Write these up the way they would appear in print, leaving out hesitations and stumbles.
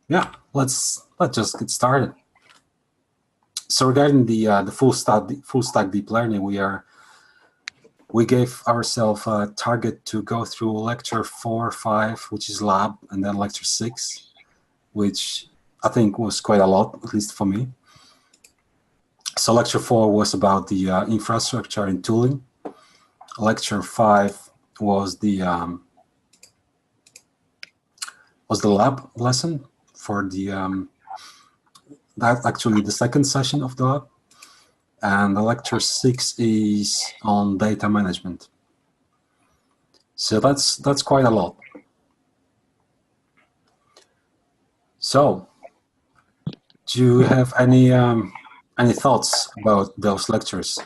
Yeah, let's just get started. So regarding the full stack deep learning, we gave ourselves a target to go through lecture 4, 5, which is lab, and then lecture 6, which I think was quite a lot, at least for me. So lecture 4 was about the infrastructure and tooling. Lecture 5 was the lab lesson for the that's actually the second session of the lab. And the lecture 6 is on data management. So that's quite a lot. So, do you have any thoughts about those lectures?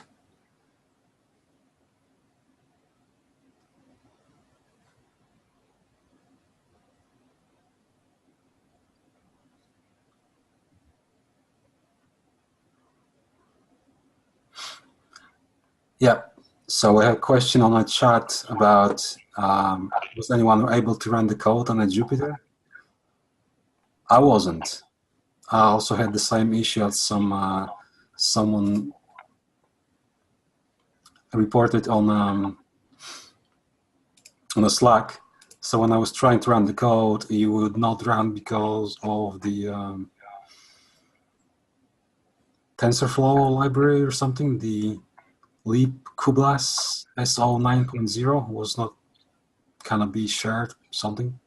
Yeah. So we have a question on the chat about was anyone able to run the code on a Jupyter? I wasn't. I also had the same issue as someone reported on a Slack. So when I was trying to run the code, it would not run because of the TensorFlow library or something. The Leap Kublas SO 9.0 was not gonna be shared, something.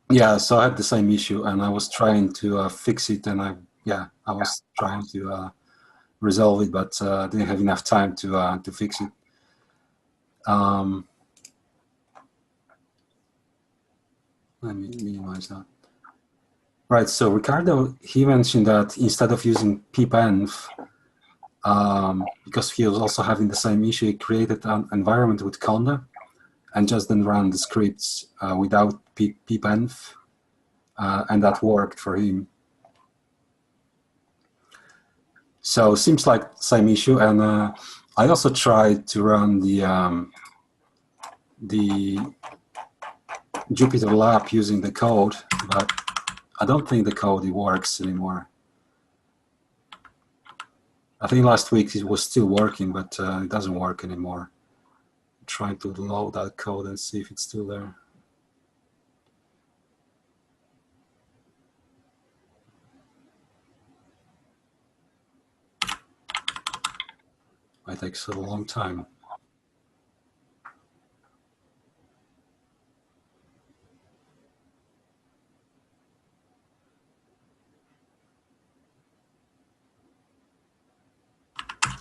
Yeah, so I had the same issue, and I was trying to fix it, and I was trying to resolve it, but I didn't have enough time to fix it. Let me minimize that. Right, so Ricardo, he mentioned that instead of using pipenv, because he was also having the same issue, he created an environment with Conda and just then ran the scripts without pipenv, and that worked for him. So seems like same issue, and I also tried to run the Jupyter Lab using the code, but I don't think the code works anymore. I think last week it was still working, but it doesn't work anymore. I'm trying to load that code and see if it's still there. It takes a long time.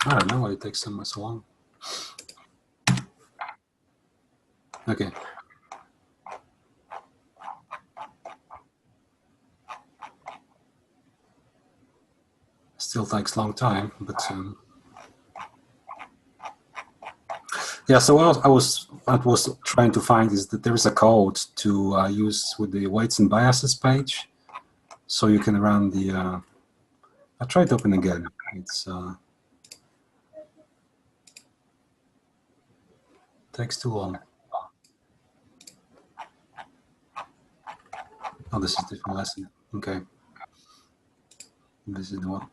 I don't know why it takes so much long. Okay. Still takes a long time, but yeah. So what I was trying to find is that there is a code to use with the weights and biases page, so you can run the. I tried to open again. It's takes too long. Oh, this is a different lesson. Okay. This is the one.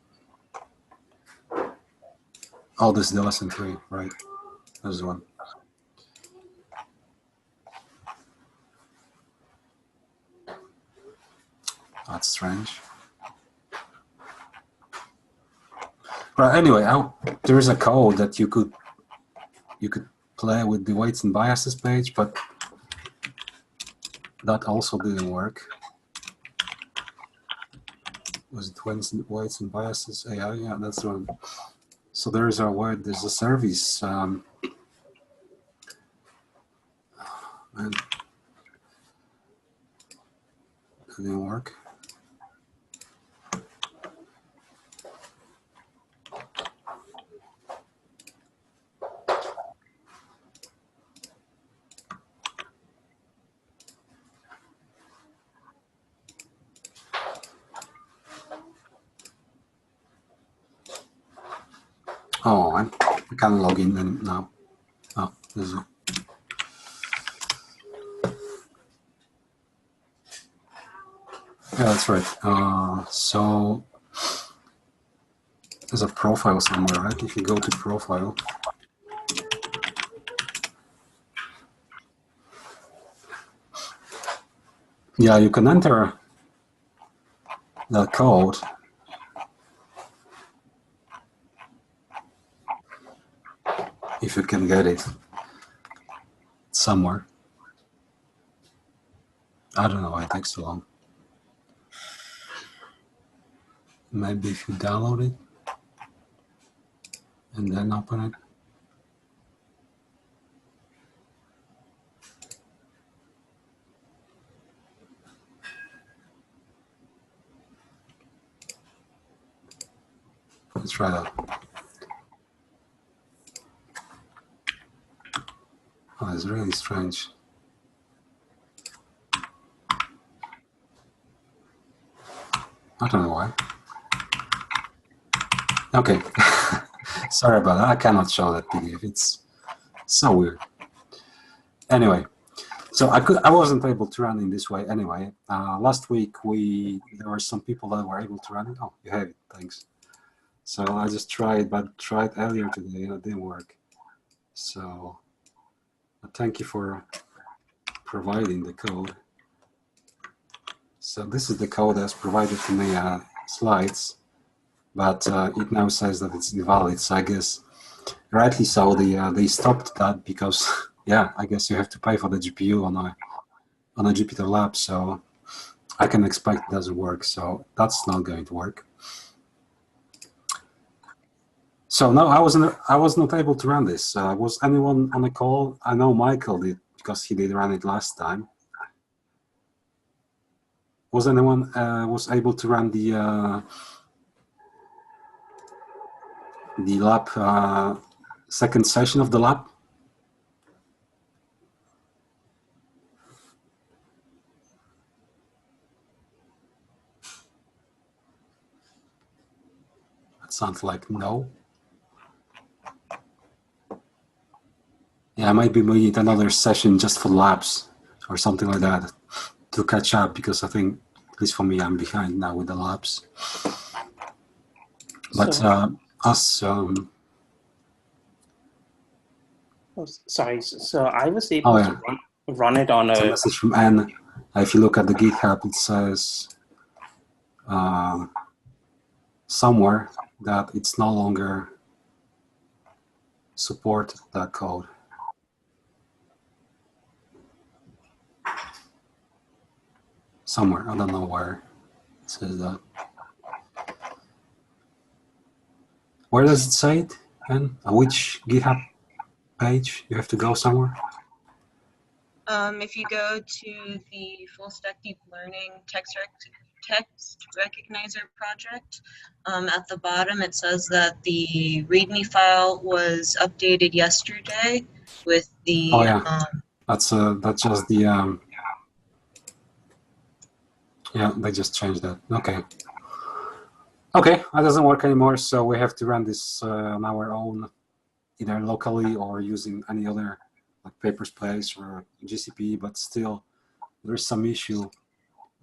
Oh, this is the lesson 3, right? This is the one. That's strange. But anyway, there is a code that you could play with the weights and biases page, but that also didn't work. Was it weights and biases AI? Yeah, that's the one. So there's a service. And it didn't work. Oh, I can't log in now. Oh, this is it. Yeah, that's right. So there's a profile somewhere, right? If you go to profile, yeah, you can enter the code. If you can get it somewhere. I don't know why it takes so long. Maybe if you download it and then open it. Let's try that. Oh, it's really strange. I don't know why. Okay. Sorry about that. I cannot show that PDF. It's so weird. Anyway, so I wasn't able to run in this way anyway. Last week there were some people that were able to run it. Oh, you have it. Thanks. So I just tried, but tried earlier today and it didn't work. So thank you for providing the code. So this is the code that's provided to me slides, but it now says that it's invalid. So I guess rightly so, they stopped that because yeah, I guess you have to pay for the GPU on a Jupyter Lab. So I can expect it doesn't work. So that's not going to work. So no, I was not able to run this. Was anyone on the call? I know Michael did because he did run it last time. Was anyone was able to run the lab second session of the lab? That sounds like no. Yeah, maybe we need another session just for labs or something like that to catch up, because I think, at least for me, I'm behind now with the labs. But sorry. So I was able to run it on a message from Anne. If you look at the GitHub, it says somewhere that it's no longer support that code. Somewhere, I don't know where it says that. Where does it say it? And which GitHub page? You have to go somewhere? If you go to the Full Stack Deep Learning text recognizer project, at the bottom it says that the README file was updated yesterday with the. Oh yeah, that's just the. Yeah, they just changed that. Okay. Okay, that doesn't work anymore, so we have to run this on our own, either locally or using any other like Paperspace or GCP. But still, there is some issue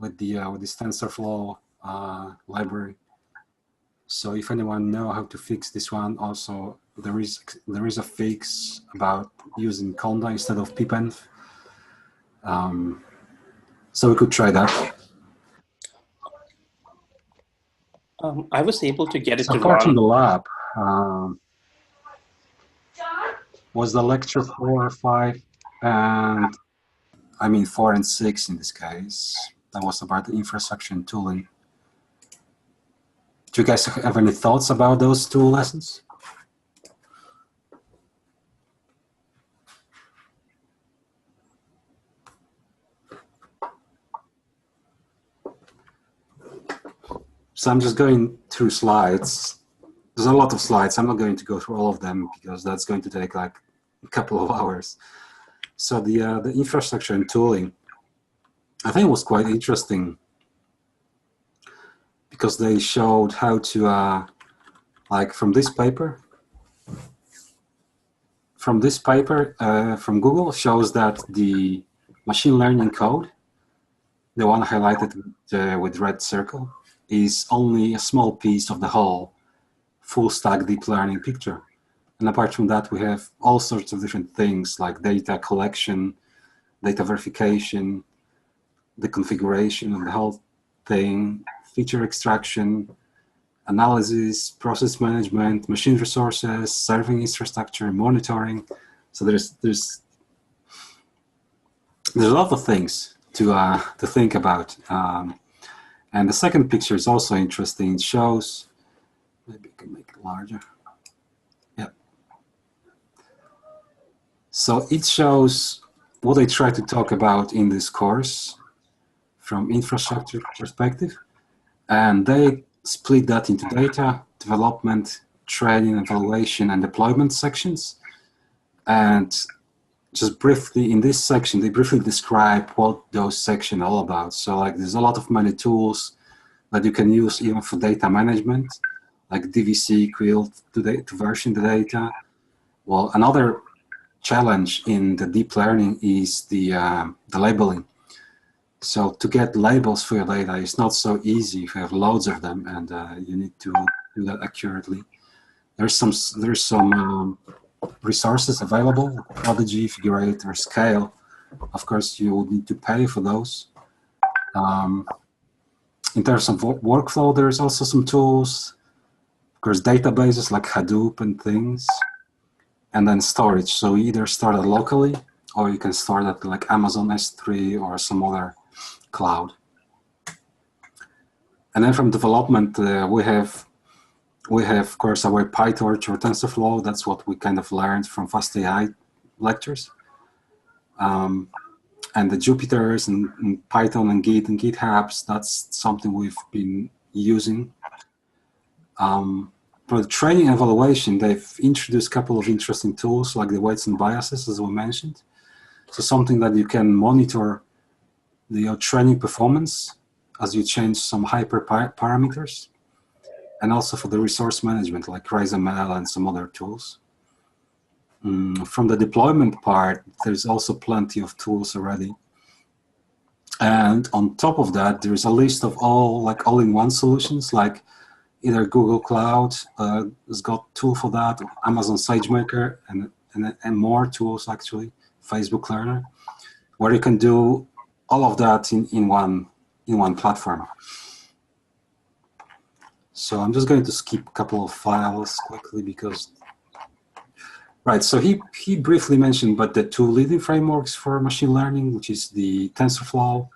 with this TensorFlow library. So if anyone knows how to fix this one, also there is a fix about using Conda instead of pipenv. So we could try that. I was able to get it to apart run. from the lab, was the lecture 4 or 5, and I mean 4 and 6 in this case. That was about the infrastructure and tooling. Do you guys have any thoughts about those 2 lessons? So I'm just going through slides. There's a lot of slides. I'm not going to go through all of them because that's going to take like a couple of hours. So the infrastructure and tooling, I think it was quite interesting because they showed how to, like from this paper from Google shows that the machine learning code the one highlighted with red circle, is only a small piece of the whole full stack deep learning picture. And apart from that, we have all sorts of different things like data collection, data verification, the configuration of the whole thing, feature extraction, analysis, process management, machine resources, serving infrastructure, monitoring. So there's a lot of things to think about. And the second picture is also interesting. It shows, maybe I can make it larger. Yeah. So it shows what I try to talk about in this course from infrastructure perspective. And they split that into data, development, training, evaluation, and deployment sections. And just briefly, in this section, they briefly describe what those sections are all about. So like there's a lot of many tools that you can use even for data management, like DVC, Quill, to version the data. Well, another challenge in the deep learning is the labeling. So to get labels for your data is not so easy if you have loads of them, and you need to do that accurately. There's some resources available, Prodigy, Figure 8, or Scale. Of course, you would need to pay for those. In terms of workflow, there's also some tools. Of course, databases like Hadoop and things. And then storage. So you either store that locally, or you can store that like Amazon S3 or some other cloud. And then from development, we have, of course, our PyTorch or TensorFlow. That's what we kind of learned from Fast.ai lectures. And the Jupyters and Python and Git and GitHubs, that's something we've been using. For the training and evaluation, they've introduced a couple of interesting tools like the weights and biases, as we mentioned. So something that you can monitor your training performance as you change some hyperparameters, and also for the resource management like RiseML and some other tools. From the deployment part, there's also plenty of tools already. And on top of that, there's a list of all like AllinOne Solutions, like either Google Cloud has got a tool for that, Amazon SageMaker, and more tools actually, Facebook Learner, where you can do all of that in one platform. So I'm just going to skip a couple of files quickly because, right, so he briefly mentioned but the two leading frameworks for machine learning, which is the TensorFlow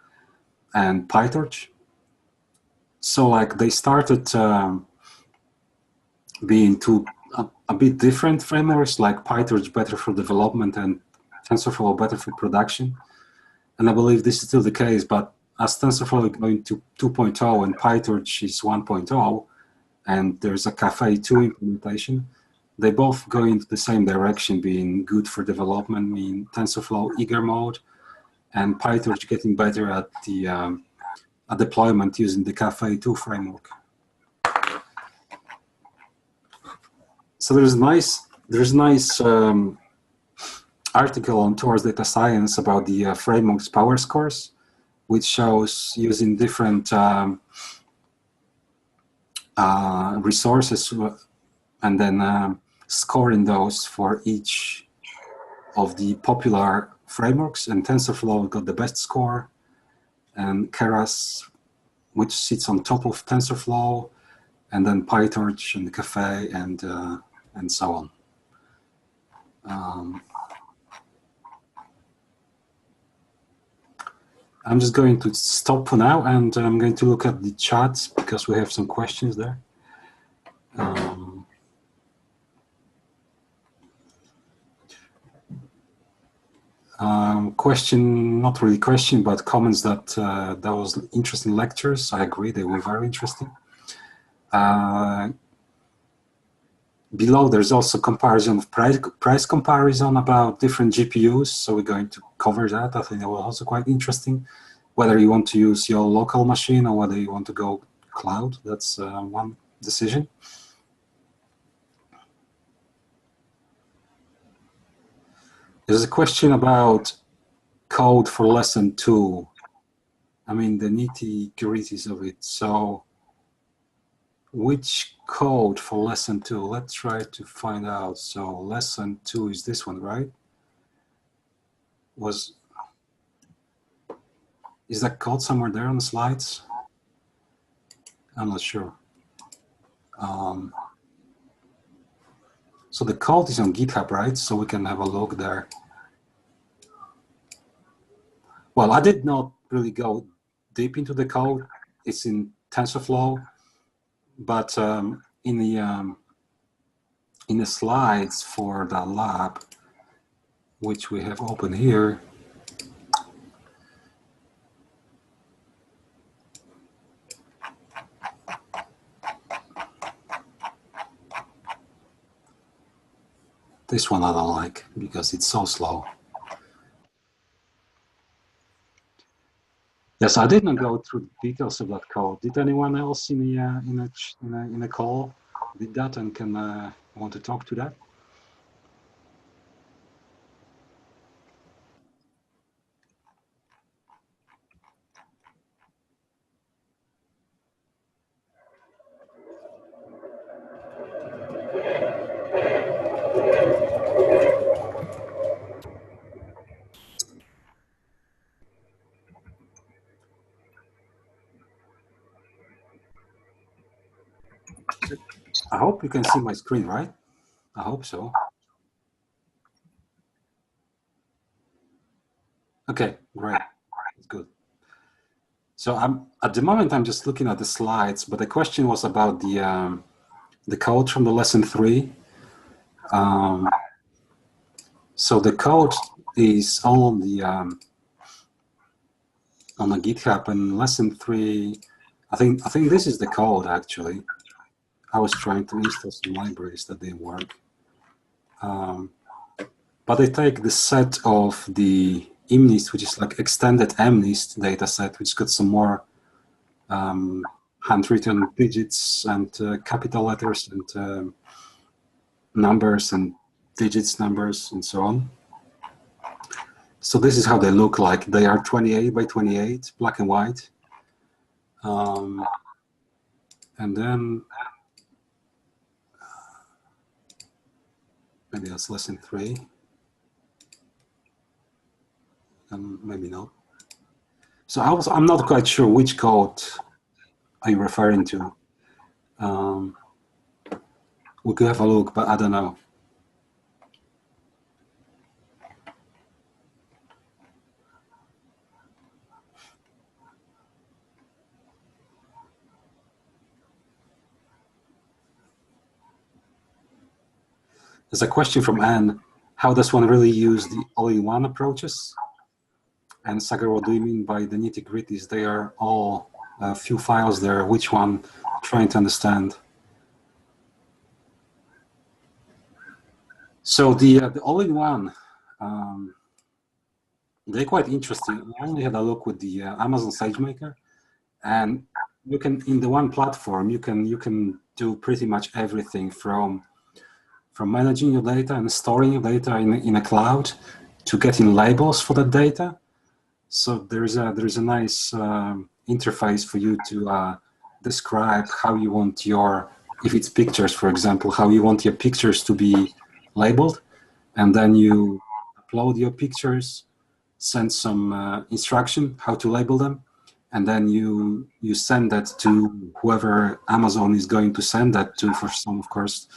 and PyTorch. So like they started being two a bit different frameworks, like PyTorch better for development and TensorFlow better for production. And I believe this is still the case, but as TensorFlow is going to 2.0 and PyTorch is 1.0, and there's a Cafe 2 implementation, they both go into the same direction, being good for development, meaning TensorFlow eager mode, and PyTorch getting better at the deployment using the Cafe 2 framework. So there's a nice article on Towards Data Science about the framework's power scores, which shows using different resources and then scoring those for each of the popular frameworks. And TensorFlow got the best score, and Keras, which sits on top of TensorFlow, and then PyTorch and the Cafe and so on. I'm just going to stop for now, and I'm going to look at the chat because we have some questions there. Question, not really question, but comments that that was interesting lectures. I agree, they were very interesting. Below, there's also comparison of price comparison about different GPUs. So we're going to cover that. I think that was also quite interesting. Whether you want to use your local machine or whether you want to go cloud, that's one decision. There's a question about code for lesson 2 I mean, the nitty-gritties of it. So which code for lesson 2? Let's try to find out. So lesson 2 is this one, right? Is that code somewhere there on the slides? I'm not sure. So the code is on GitHub, right? So we can have a look there. Well, I did not really go deep into the code. It's in TensorFlow, but in the slides for the lab, which we have open here, this one I don't like because it's so slow. Yes, I did not go through the details of that code. Did anyone else in the call did that and can want to talk to that? I hope you can see my screen, right? I hope so. Okay, great. That's good. So at the moment I'm just looking at the slides, but the question was about the code from the lesson 3. So the code is on the GitHub, and lesson 3. I think this is the code actually. I was trying to install some libraries that didn't work. But they take the set of the MNIST, which is like extended MNIST data set, which got some more handwritten digits and capital letters and numbers and digits, numbers, and so on. So this is how they look like. They are 28 by 28, black and white. And then maybe that's lesson 3. Maybe not. So I'm not quite sure which code are you referring to. We could have a look, but I don't know. There's a question from Anne. How does one really use the all-in-one approaches? And Sagar, what do you mean by the nitty-gritties? They are all a few files there. Which one? Trying to understand. So the all-in-one, they're quite interesting. I only had a look with the Amazon SageMaker, and you can, in the one platform, you can do pretty much everything from managing your data and storing your data in a cloud to getting labels for that data. So there's a nice interface for you to describe how you want your, if it's pictures, for example, how you want your pictures to be labeled, and then you upload your pictures, send some instruction how to label them, and then you send that to whoever Amazon is going to send that to, for some, of course,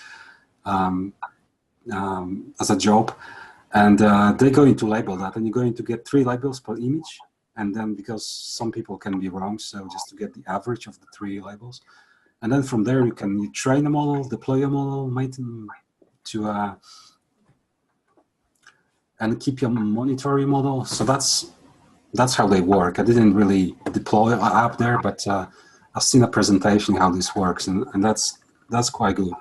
as a job. And they're going to label that, and you're going to get 3 labels per image. And then, because some people can be wrong, so just to get the average of the 3 labels. And then from there, you train a model, deploy a model, maintain to and keep your monitoring model. So that's how they work. I didn't really deploy an app there, but I've seen a presentation how this works, and that's quite good.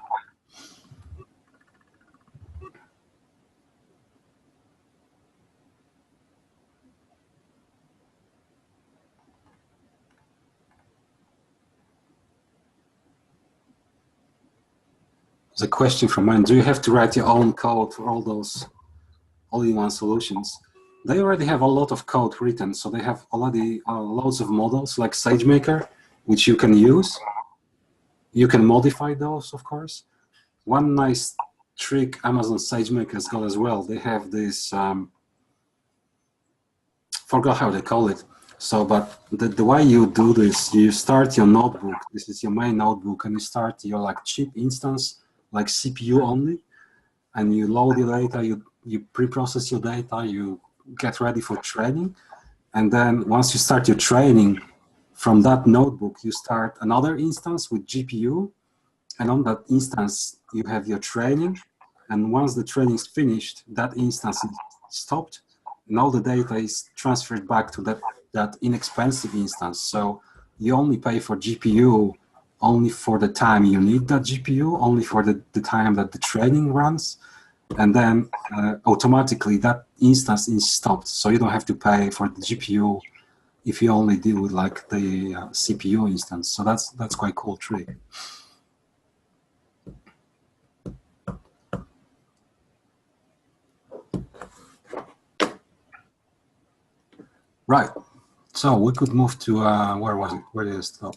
There's a question from mine. Do you have to write your own code for all those all-in-one solutions? they already have a lot of code written, so they have already loads of models like SageMaker, which you can use. You can modify those, of course. One nice trick Amazon SageMaker has got as well, they have this, forgot how they call it. So, but the way you do this, you start your notebook, this is your main notebook, and you start your like cheap instance, like CPU only, and you load your data, you pre-process your data, you get ready for training. And then once you start your training, from that notebook, you start another instance with GPU. And on that instance, you have your training. And once the training is finished, that instance is stopped. And all the data is transferred back to that inexpensive instance. So you only pay for GPU only for the time you need that GPU, only for the time that the training runs. And then automatically that instance is stopped. So you don't have to pay for the GPU if you only deal with like the CPU instance. So that's quite cool trick. Right. So we could move to where was it? Where did it stop?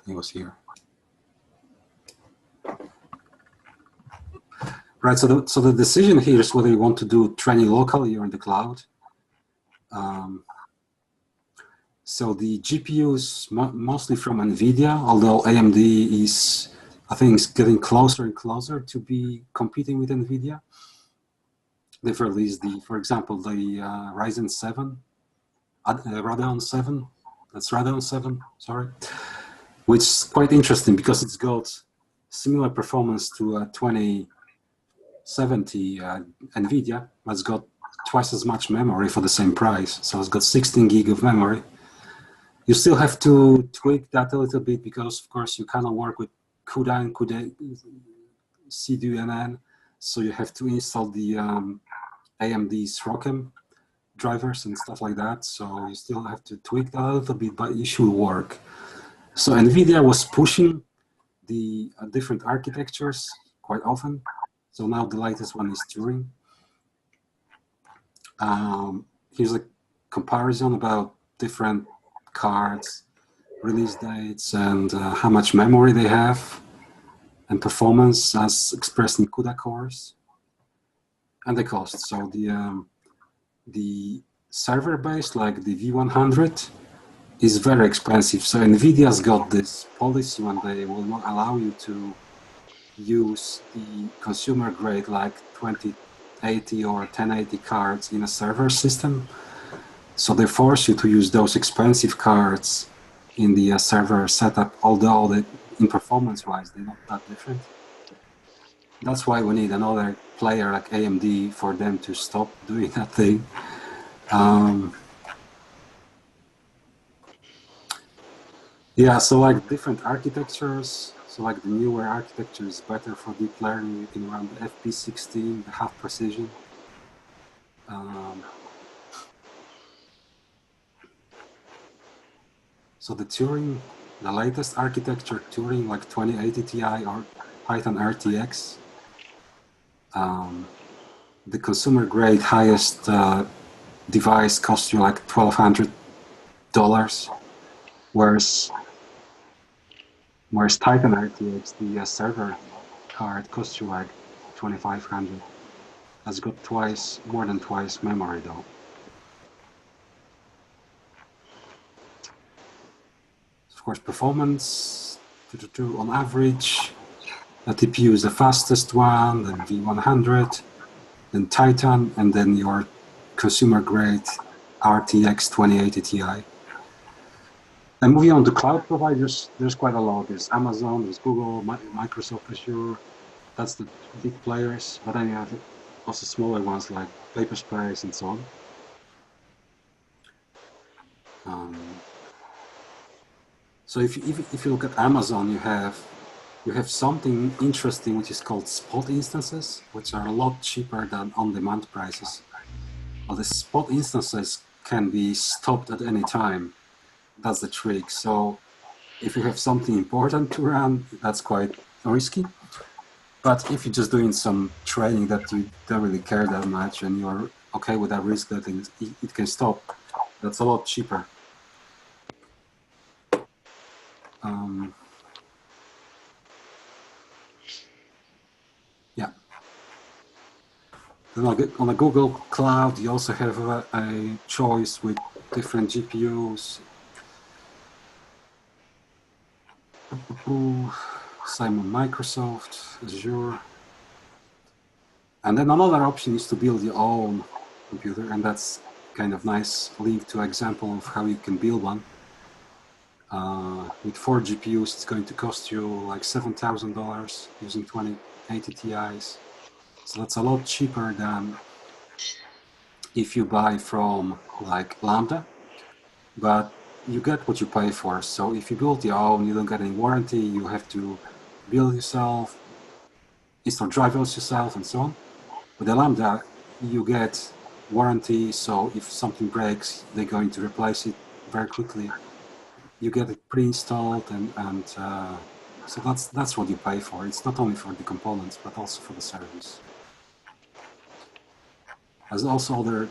It was here. Right, so the decision here is whether you want to do training locally or in the cloud. So the GPU is mostly from NVIDIA, although AMD is, I think, is getting closer and closer to be competing with NVIDIA. They've released for example, the Ryzen 7, Radeon 7, that's Radeon 7, sorry, which is quite interesting because it's got similar performance to 2070 NVIDIA, but it's got twice as much memory for the same price. So it's got 16 gig of memory. You still have to tweak that a little bit because, of course, you cannot work with CUDA and CUDA CDNN, so you have to install the AMD's ROCm drivers and stuff like that. So you still have to tweak that a little bit, but it should work. So NVIDIA was pushing the different architectures quite often. So now the latest one is Turing. Here's a comparison about different cards, release dates, and how much memory they have, and performance as expressed in CUDA cores, and the cost. So the server-based, like the V100, is very expensive. So NVIDIA's got this policy when they will not allow you to use the consumer grade like 2080 or 1080 cards in a server system. So they force you to use those expensive cards in the server setup, although in performance-wise, they're not that different. That's why we need another player like AMD for them to stop doing that thing. Yeah, so like different architectures. So like the newer architecture is better for deep learning. You can run the FP16, the half precision. So the Turing, the latest architecture, Turing like 2080 Ti or Python RTX, the consumer grade highest device costs you like $1,200, whereas Titan RTX, the server card, costs you like $2,500. That's got more than twice memory though. Of course, performance, on average, the TPU is the fastest one, then V100, then Titan, and then your consumer grade RTX 2080 Ti. And moving on to cloud providers, there's quite a lot. There's Amazon, there's Google, Microsoft Azure. That's the big players. But then you have also smaller ones like Paperspace and so on. So if you look at Amazon, you have something interesting which is called spot instances, which are a lot cheaper than on-demand prices. Well, the spot instances can be stopped at any time. That's the trick. So if you have something important to run, that's quite risky. But if you're just doing some training that you don't really care that much and you're okay with that risk that it can stop, that's a lot cheaper. Yeah. Then on the Google Cloud, you also have a choice with different GPUs. Same on Microsoft, Azure. And then another option is to build your own computer, and that's kind of nice link to example of how you can build one. With 4 GPUs, it's going to cost you like $7,000 using 2080 Ti's. So that's a lot cheaper than if you buy from like Lambda, but you get what you pay for. So if you build your own, you don't get any warranty, you have to build yourself, install drivers yourself, and so on. With the Lambda, you get warranty, so if something breaks, they're going to replace it very quickly. You get it pre-installed, and so that's what you pay for. It's not only for the components, but also for the service. There's also other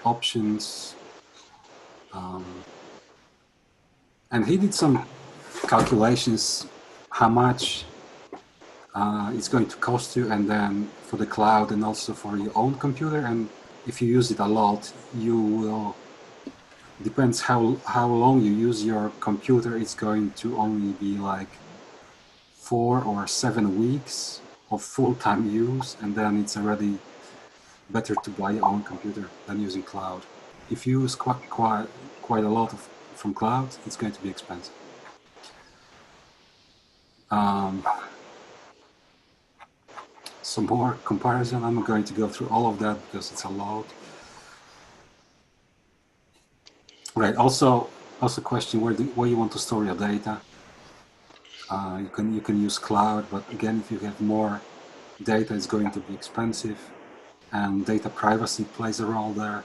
options. And he did some calculations how much it's going to cost you, and then for the cloud and also for your own computer. And if you use it a lot, you will, depends how long you use your computer, it's going to only be like 4 or 7 weeks of full-time use, and then it's already better to buy your own computer than using cloud. If you use quite a lot from cloud, it's going to be expensive. Some more comparison. I'm going to go through all of that because it's a lot. Right. Also question where you want to store your data. You can use cloud, but again, if you have more data, it's going to be expensive, and data privacy plays a role there,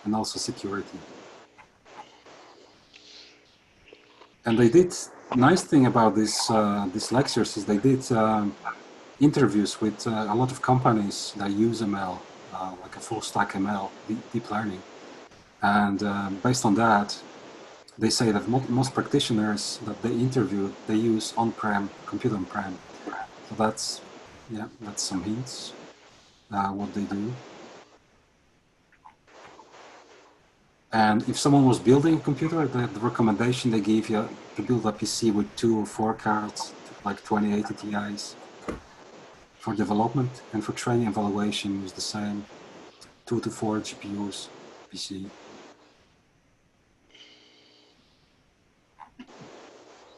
and also security. And they did, nice thing about these lectures is they did interviews with a lot of companies that use ML, like a full stack ML, deep learning. And based on that, they say that most practitioners that they interviewed, they use on-prem, compute on-prem. So that's some hints what they do. And if someone was building a computer, the recommendation they gave you to build a PC with 2 or 4 cards, like 2080 Ti's. For development and for training and evaluation is the same, 2 to 4 GPUs PC.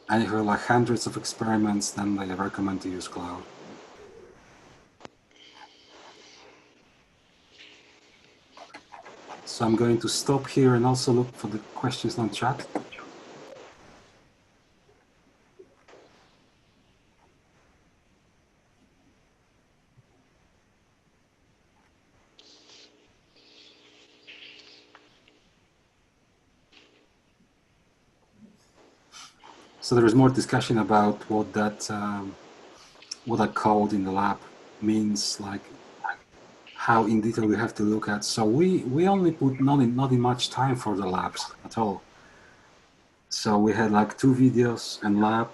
And if you have like hundreds of experiments, then they recommend to use cloud. So I'm going to stop here and also look for the questions on chat. So there is more discussion about what that code in the lab means, like how in detail we have to look at. So we only put not in much time for the labs at all. So we had like 2 videos and lab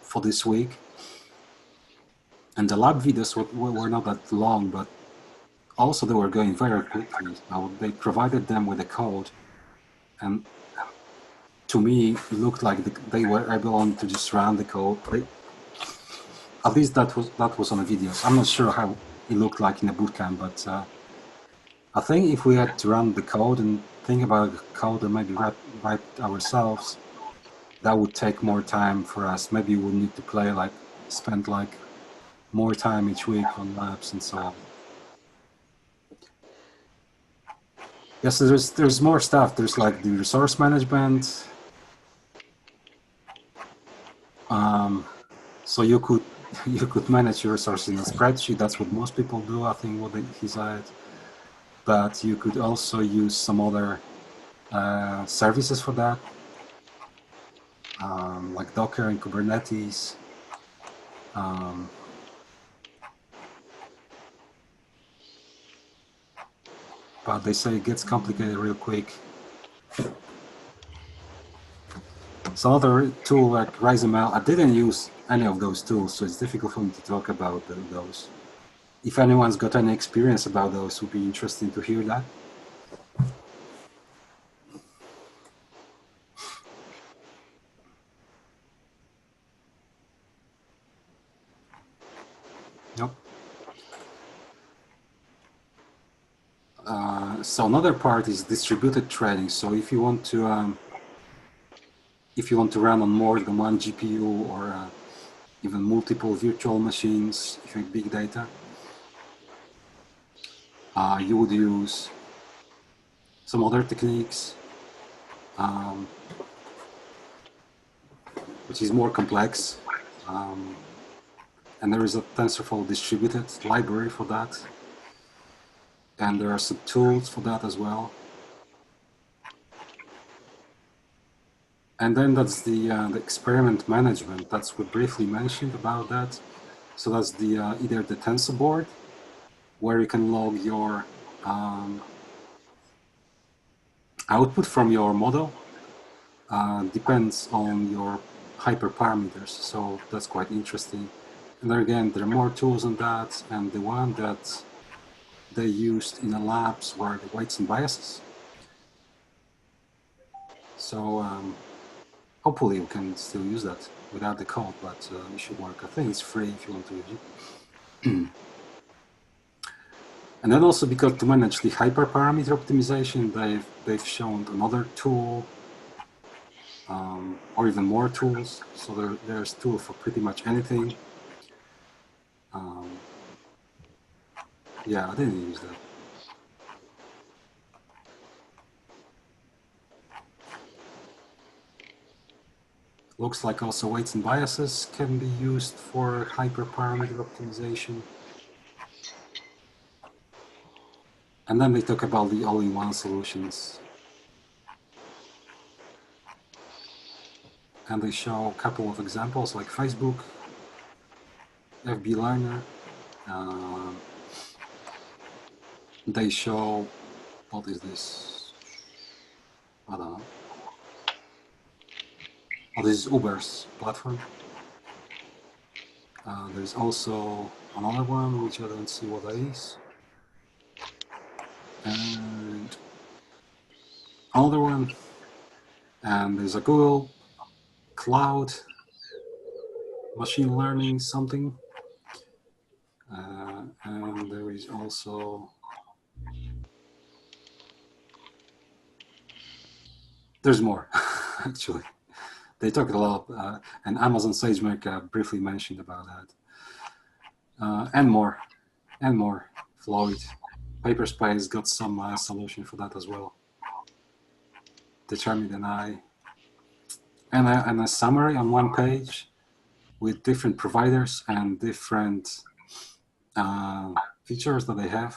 for this week, and the lab videos were not that long, but also they were going very quickly. Now they provided them with a code, and to me it looked like they were able to just run the code. At least that was on the videos. I'm not sure how it looked like in a bootcamp, but I think if we had to run the code and think about the code and maybe write ourselves, that would take more time for us. Maybe we would need to spend like more time each week on labs and so on. Yes, there's more stuff. There's like the resource management. So you could manage your resources in a spreadsheet. That's what most people do, I think, what he said. But you could also use some other services for that, like Docker and Kubernetes. but they say it gets complicated real quick. Some other tool like RiseML, I didn't use any of those tools, so it's difficult for me to talk about those. If anyone's got any experience about those, it would be interesting to hear that. Nope. So another part is distributed threading. So if you want to run on more than one GPU or even multiple virtual machines, if you have big data, you would use some other techniques, which is more complex. And there is a TensorFlow distributed library for that. And there are some tools for that as well. And then that's the experiment management. That's what we briefly mentioned about that. So that's the either the tensor board, where you can log your output from your model. Depends on your hyperparameters. So that's quite interesting. And there again, there are more tools on that. And the one that they used in the labs were the weights and biases. So hopefully we can still use that without the code, but it should work. I think it's free if you want to use it. And then also because to manage the hyperparameter optimization, they've shown another tool or even more tools. So there's tool for pretty much anything. Yeah, I didn't use that. Looks like also weights and biases can be used for hyperparameter optimization. And then they talk about the AllinOne Solutions. And they show a couple of examples like Facebook, FB Learner. They show, what is this? I don't know. Oh, this is Uber's platform. There's also another one, which I don't see what that is. And another one. And there's a Google Cloud machine learning something. And there is also, there's more, actually. They talked a lot, and Amazon SageMaker briefly mentioned about that. And more, Floyd. Paperspace got some solution for that as well. Determined and a summary on one page with different providers and different features that they have.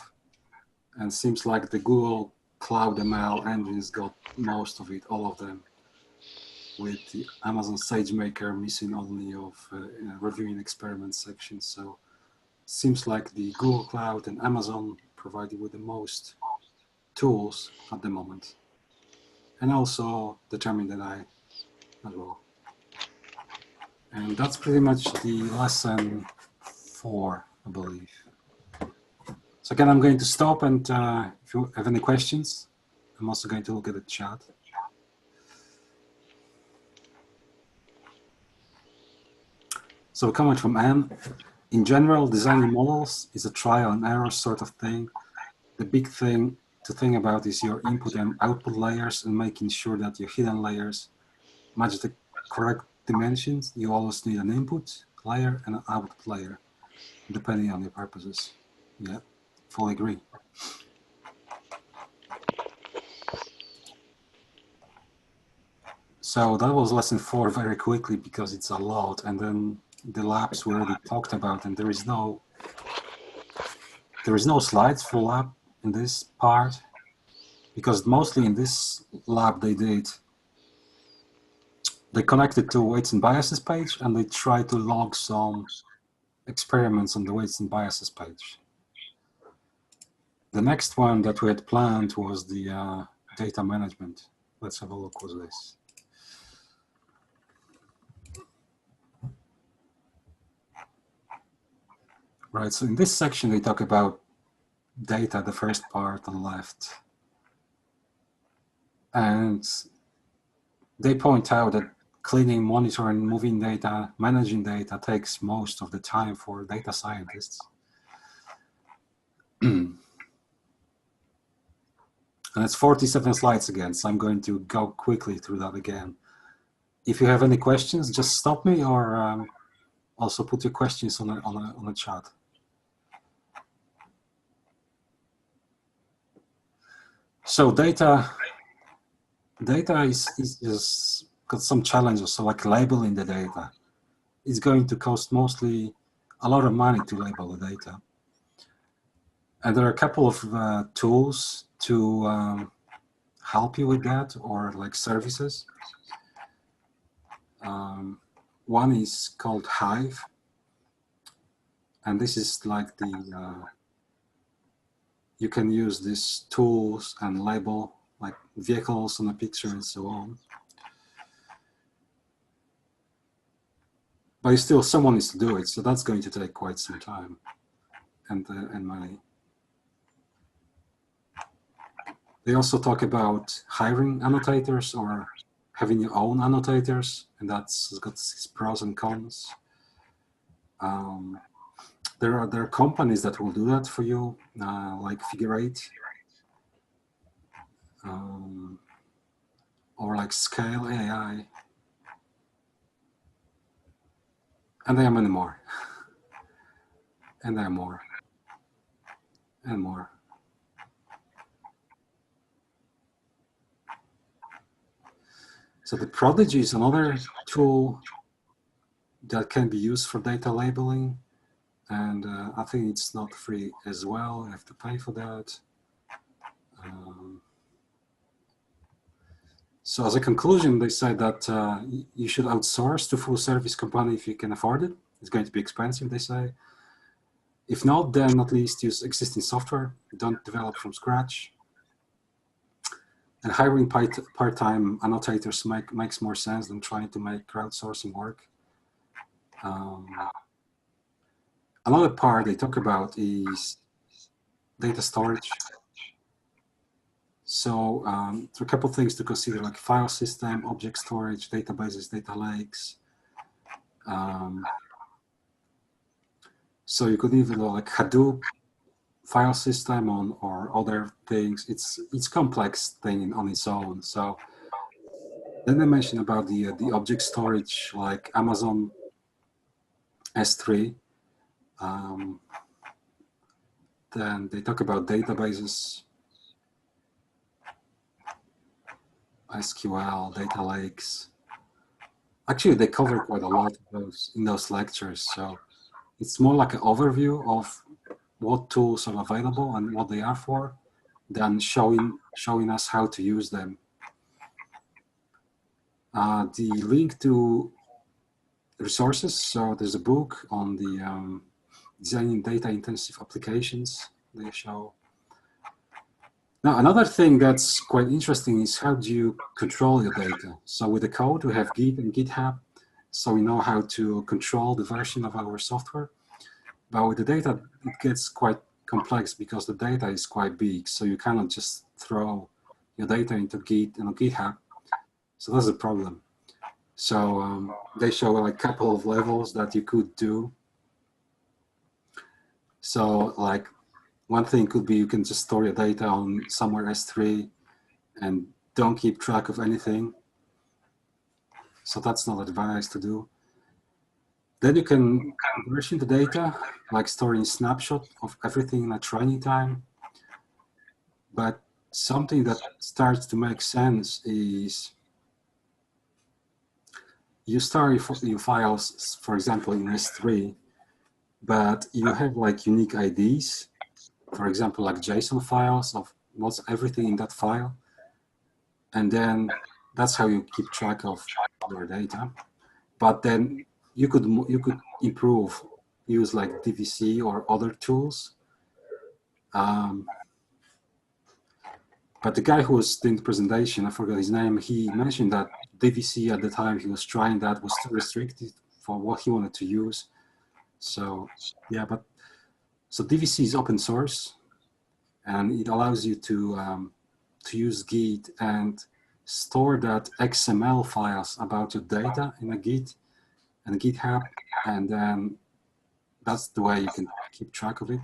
And seems like the Google Cloud ML engines got most of it, all of them, with the Amazon SageMaker missing only of reviewing experiments section. So seems like the Google Cloud and Amazon provided with the most tools at the moment. And also Determined AI as well. And that's pretty much the lesson 4, I believe. So again, I'm going to stop, and if you have any questions, I'm also going to look at the chat. So a comment from Anne. In general, designing models is a trial and error sort of thing. The big thing to think about is your input and output layers and making sure that your hidden layers match the correct dimensions. You always need an input layer and an output layer, depending on your purposes. Yeah, fully agree. So that was lesson 4 very quickly because it's a lot, and then the labs we already talked about, and there is no slides for lab in this part, because mostly in this lab they connected to weights and biases page, and they tried to log some experiments on the weights and biases page. The next one that we had planned was the data management. Let's have a look. What's this? Right. So in this section, they talk about data, the first part on the left. And they point out that cleaning, monitoring, moving data, managing data takes most of the time for data scientists. And it's 47 slides again, so I'm going to go quickly through that again. If you have any questions, just stop me, or also put your questions on the chat. So data is got some challenges. So like labeling the data, it's going to cost mostly a lot of money to label the data. And there are a couple of tools to help you with that, or like services. One is called Hive, and this is like the you can use these tools and label like vehicles on a picture and so on. But still, someone needs to do it, so that's going to take quite some time and money. They also talk about hiring annotators or having your own annotators, and that's got its pros and cons. There are companies that will do that for you, like Figure 8, or like Scale AI, and there are many more, and there are more, and more. So the Prodigy is another tool that can be used for data labeling, and I think it's not free as well. You have to pay for that. So as a conclusion, they said that you should outsource to full service company if you can afford it. It's going to be expensive, they say. If not, then at least use existing software. Don't develop from scratch. And hiring part-time annotators makes more sense than trying to make crowdsourcing work. Another part they talk about is data storage. So there are a couple of things to consider, like file system, object storage, databases, data lakes. So you could even like Hadoop file system or other things. It's complex thing on its own. So then they mention about the object storage like Amazon S3. Then they talk about databases, SQL, data lakes. Actually, they cover quite a lot of those in those lectures. So it's more like an overview of what tools are available and what they are for, than showing us how to use them. The link to resources. So there's a book on the designing data-intensive applications they show. Now, another thing that's quite interesting is how do you control your data? So with the code, we have Git and GitHub, so we know how to control the version of our software. But with the data, it gets quite complex because the data is quite big, so you cannot just throw your data into Git and GitHub. So that's a problem. So they show like a couple of levels that you could do. So like one thing could be you can just store your data on somewhere S3 and don't keep track of anything. So that's not advised to do. Then you can version the data, like storing snapshot of everything in a training time. But something that starts to make sense is you store your files, for example, in S3, but you have like unique IDs, for example, like JSON files of what's everything in that file. And then that's how you keep track of your data. But then you could improve, use like DVC or other tools. But the guy who was doing the presentation, I forgot his name, he mentioned that DVC at the time he was trying that was too restricted for what he wanted to use. So yeah, but so DVC is open source, and it allows you to use Git and store that XML files about your data in a Git and GitHub, and then that's the way you can keep track of it.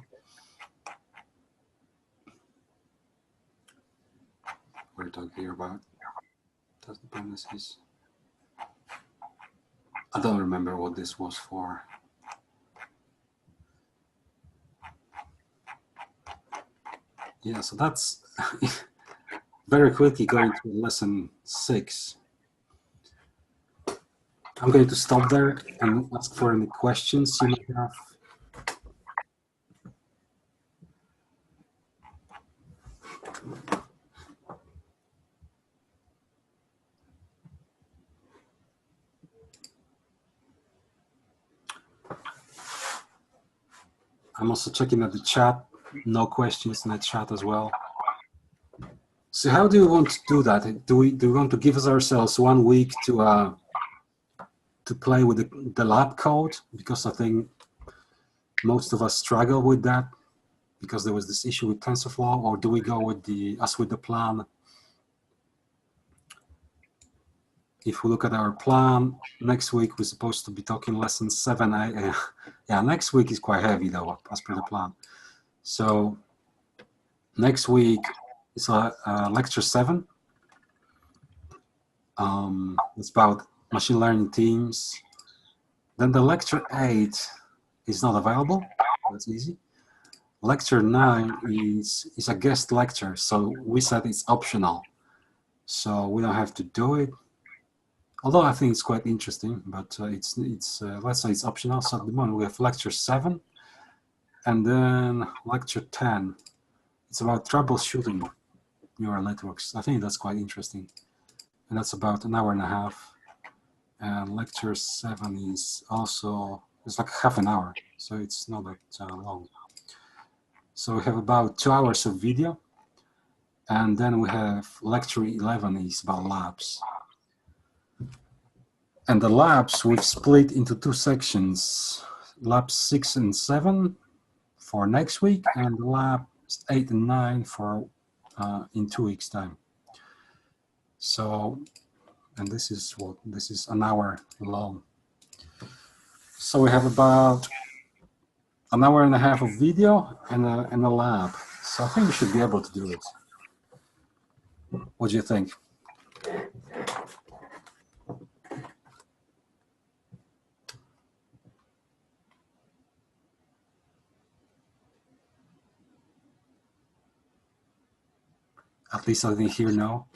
We're talking here about test dependencies. I don't remember what this was for. Yeah, so that's very quickly going to lesson 6. I'm going to stop there and ask for any questions you might have. I'm also checking at the chat. No questions in the chat as well. So how do you want to do that? Do we want to give ourselves 1 week to play with the lab code? Because I think most of us struggle with that because there was this issue with TensorFlow, or do we go with the plan? If we look at our plan, next week we're supposed to be talking lesson 7. Yeah, next week is quite heavy though, as per the plan. So next week is lecture 7. It's about machine learning teams. Then the lecture 8 is not available. That's easy. Lecture 9 is a guest lecture, so we said it's optional, so we don't have to do it. Although I think it's quite interesting, but it's let's say it's optional. So at the moment we have lecture 7, and then lecture 10. It's about troubleshooting neural networks. I think that's quite interesting, and that's about an hour and a half. And lecture 7 is also, it's like half an hour, so it's not that long. So we have about 2 hours of video, and then we have lecture 11 is about labs. And the labs we've split into 2 sections, labs 6 and 7 for next week, and labs 8 and 9 for in 2 weeks' time. So, and this is an hour long. So we have about an hour and a half of video and a lab. So I think we should be able to do it. What do you think? At least I didn't hear no.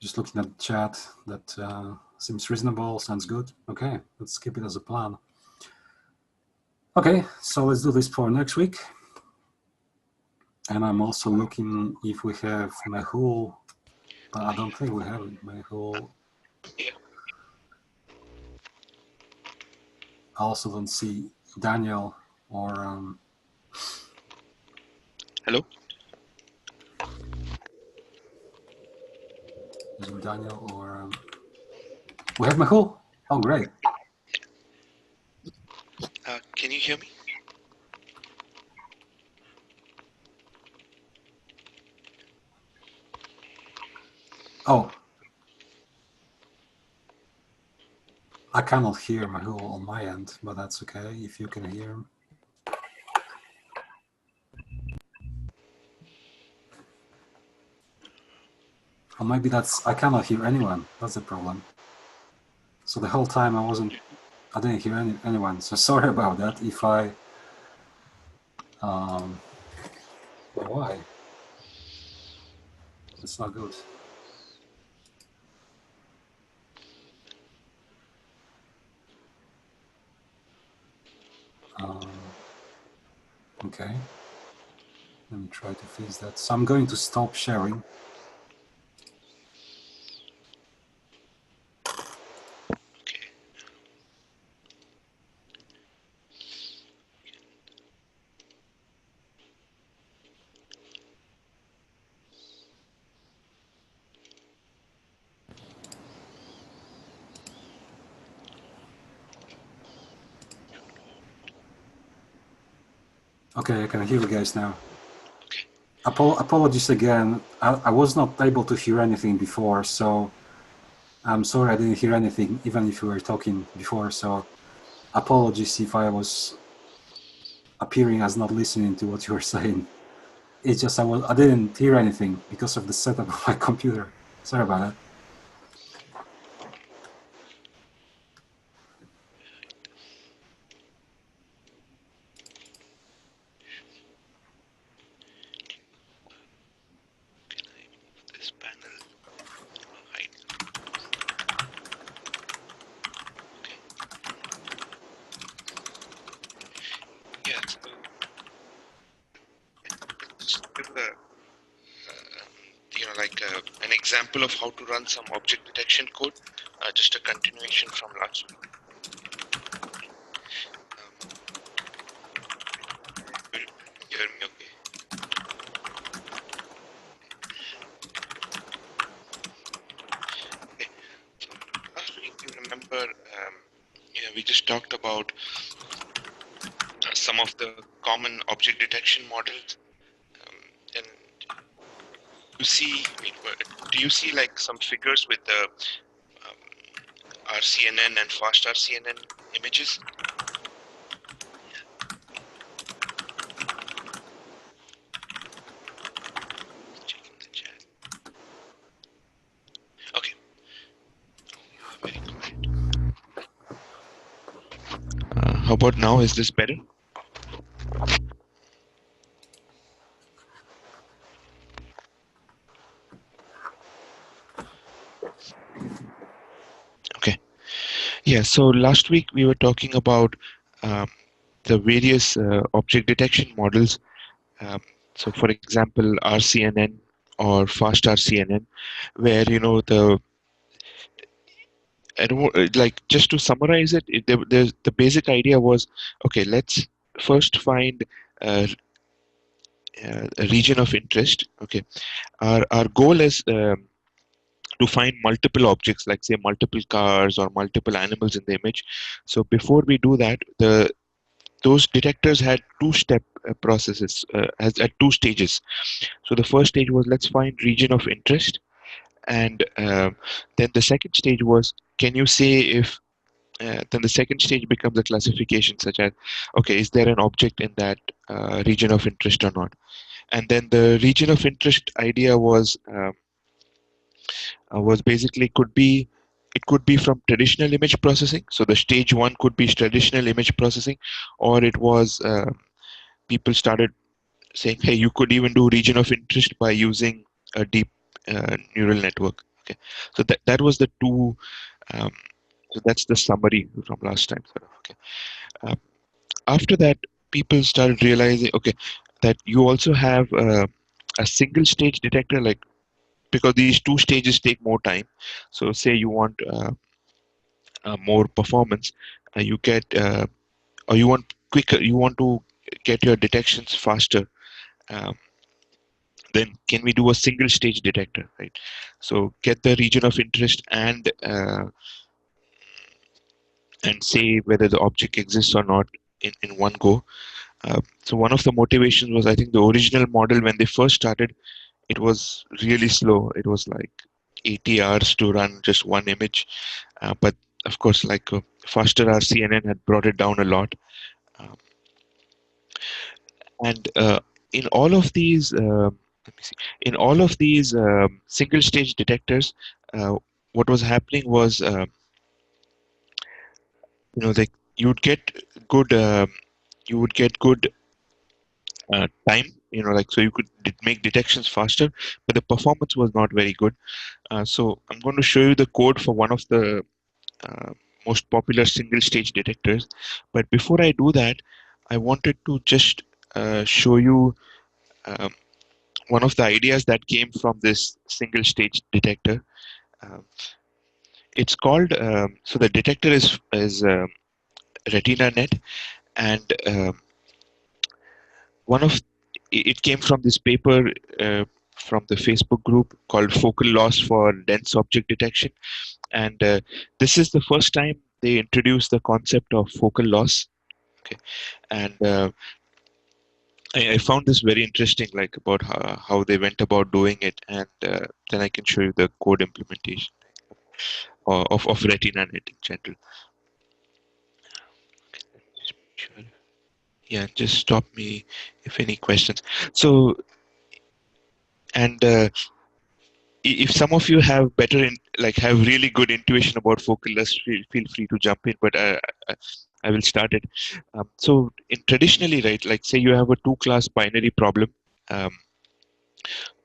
Just looking at the chat, that seems reasonable, sounds good. Okay, let's keep it as a plan. Okay, so let's do this for next week. And I'm also looking if we have Mehul, but I don't think we have Mehul. I also don't see Daniel or... Hello? Daniel or... we have Mehul? Oh, great. Can you hear me? Oh. I cannot hear Mehul on my end, but that's okay if you can hear him. Or maybe I cannot hear anyone. That's the problem. So the whole time I didn't hear anyone. So sorry about that. If why? It's not good. Okay. Let me try to fix that. So I'm going to stop sharing. Okay, I can hear you guys now. Okay. Apologies again. I was not able to hear anything before, so I'm sorry I didn't hear anything, even if you were talking before. So apologies if I was appearing as not listening to what you were saying. It's just I didn't hear anything because of the setup of my computer. Sorry about that. Can I move this panel? Hide. Okay. Yeah. So just give an example of how to run some object detection code. Just a continuation from last week. You hear me okay? Okay. So last week, you remember, we just talked about some of the common object detection models. And do you see like some figures with the RCNN and fast RCNN images? Checking the chat. Okay. You are very quiet. How about now? Is this better? Okay. Yeah. So last week we were talking about the various object detection models. So, for example, RCNN or fast RCNN, where I don't like, just to summarize it. The basic idea was, okay, let's first find uh, a region of interest. Okay, our goal is to find multiple objects, like say multiple cars or multiple animals in the image. So before we do that, those detectors had two-step processes, at two stages. So the first stage was, let's find region of interest, and then the second stage was, can you say if then the second stage becomes a classification, such as, okay, is there an object in that region of interest or not? And then the region of interest idea was basically, it could be from traditional image processing. So the stage one could be traditional image processing, or it was people started saying, hey, you could even do region of interest by using a deep neural network. Okay, so that was the two. Um, so that's the summary from last time. Sort of. Okay. Uh, After that, people started realizing, okay, that you also have a single stage detector, like, because these two stages take more time. So say you want more performance, you get or you want quicker, you want to get your detections faster. Um, then can we do a single stage detector, right? So get the region of interest and say whether the object exists or not in one go. So one of the motivations was, I think the original model, when they first started, it was really slow. It was like 80 hours to run just one image. But of course, like faster RCNN had brought it down a lot. Um, and in all of these, let me see, in all of these single stage detectors, what was happening was, like you'd get good, you would get good time, like, so you could make detections faster, but the performance was not very good. So I'm going to show you the code for one of the most popular single stage detectors. But before I do that, I wanted to just show you um, one of the ideas that came from this single stage detector. Um, it's called, so the detector is RetinaNet, and one of it came from this paper from the Facebook group called Focal Loss for Dense Object Detection. And this is the first time they introduced the concept of focal loss. Okay, and I found this very interesting, like about how they went about doing it, and then I can show you the code implementation of RetinaNet in general. Sure. Yeah, just stop me if any questions. So, and if some of you have better, have really good intuition about focal lists, feel free to jump in. But I will start it. So, traditionally, right, like say you have a two-class binary problem.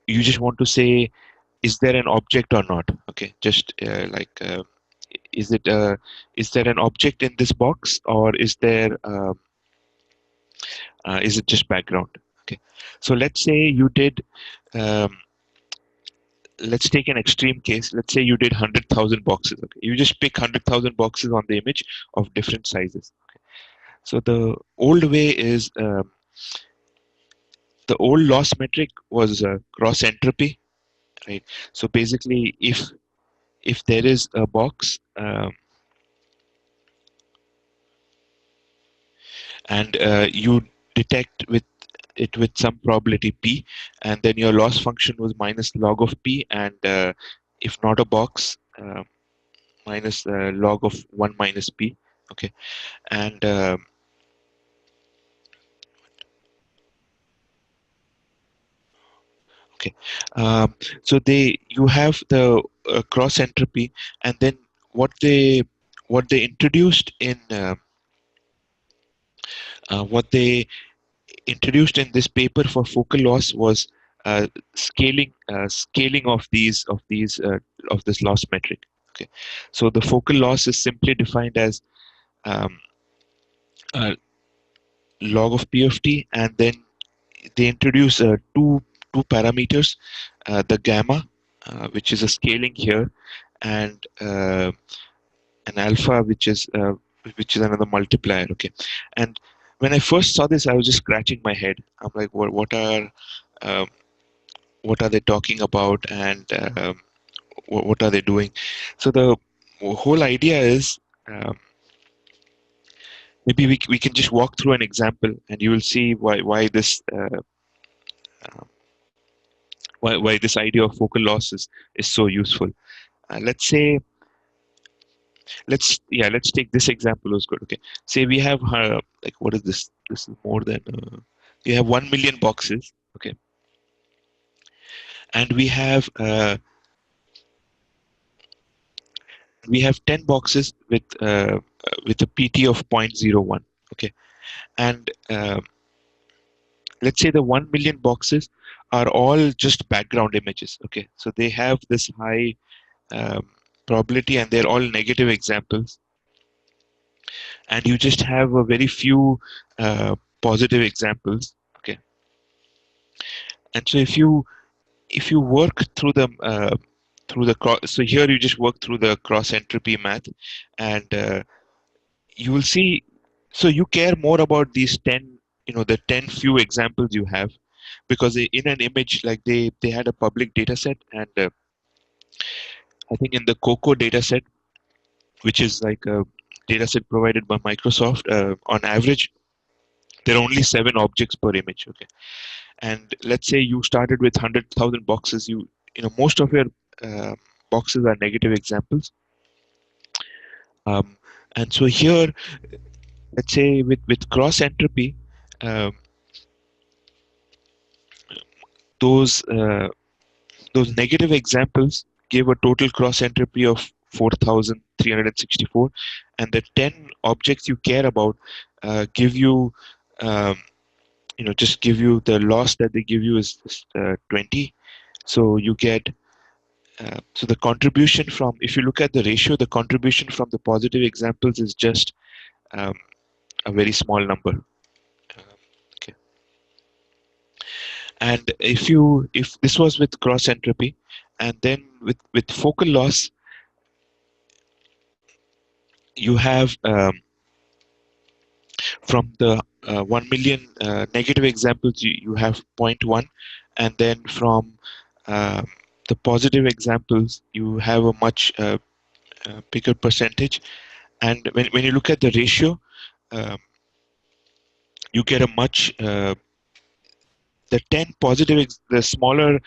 You just want to say, is there an object or not? Okay, just is it is there an object in this box, or is is it just background? Okay, so let's say you did. Um, let's take an extreme case. Let's say you did 100,000 boxes. Okay, you just pick 100,000 boxes on the image of different sizes. Okay. So the old way is the old loss metric was cross entropy, right? So basically, if there is a box and you detect with some probability p, and then your loss function was minus log of p, and if not a box, minus log of 1 minus p. Okay, and okay, so you have the cross entropy, and then what they introduced in what they introduced in this paper for focal loss was scaling of this loss metric. Okay, so the focal loss is simply defined as um, uh, log of p of t, and then they introduce two parameters, the gamma, which is a scaling here, and an alpha, which is another multiplier. Okay, and when I first saw this, I was just scratching my head. I'm like, um, what are they talking about, and what are they doing? So the whole idea is, maybe we can just walk through an example, and you will see why this why this idea of focal loss is so useful. Let's say let's take this example as good. Okay, say we have like, what is this? This is more than we have 1 million boxes. Okay, and we have 10 boxes with a PT of 0.01. Okay, and let's say the 1 million boxes are all just background images. Okay, so they have this high um, probability, and they're all negative examples, and you just have a very few positive examples. Okay, and so if you work through so here you just work through the cross entropy math, and you will see. So you care more about these 10, the 10 few examples you have, because in an image, like they had a public data set, and I think in the COCO data set, which is like a data set provided by Microsoft, on average there are only 7 objects per image. Okay, and let's say you started with 100,000 boxes. Most of your uh, boxes are negative examples, um, and so here, let's say with cross entropy, um, those uh, those negative examples give a total cross entropy of 4,364, and the 10 objects you care about give you um, just give you the loss that they give you is 20. So you get so the contribution from, if you look at the ratio, the contribution from the positive examples is just um, a very small number. Okay, and if this was with cross entropy, and then with focal loss, you have from the 1 million negative examples, you have zero 0.1, and then from um, the positive examples you have a much bigger percentage, and when you look at the ratio, um, you get a much the 10 the smaller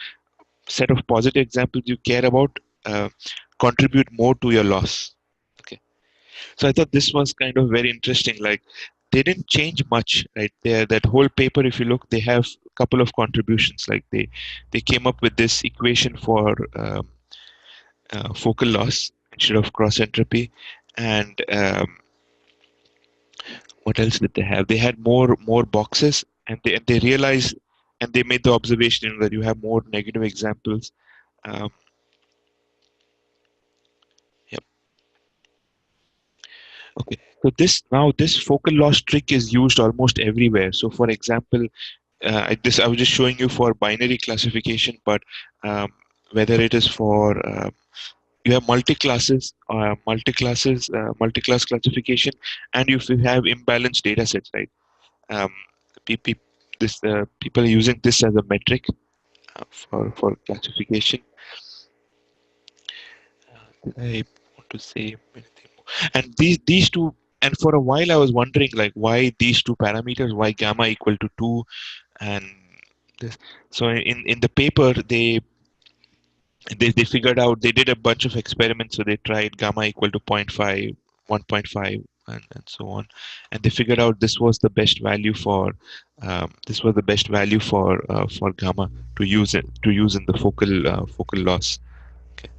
set of positive examples you care about contribute more to your loss. Okay, so I thought this was kind of very interesting. Like, they didn't change much, right? That whole paper, if you look, they have a couple of contributions. Like they came up with this equation for focal loss instead of cross entropy, and what else did they have? They had more boxes, and they realized, and they made the observation that you have more negative examples. Um, yep. Okay. So this focal loss trick is used almost everywhere. So, for example, I was just showing you for binary classification, but whether it is for you have multi-class classification, and if you have imbalanced data sets, right? Um, pe- pe- people are using this as a metric for classification. I want to say anything more. And these two, and for a while I was wondering, like, why these two parameters, why gamma equal to 2 and this. So in the paper they figured out, they did a bunch of experiments. So they tried gamma equal to 0.5, 1.5, and so on, and they figured out this was the best value for gamma to use in the focal loss. Okay.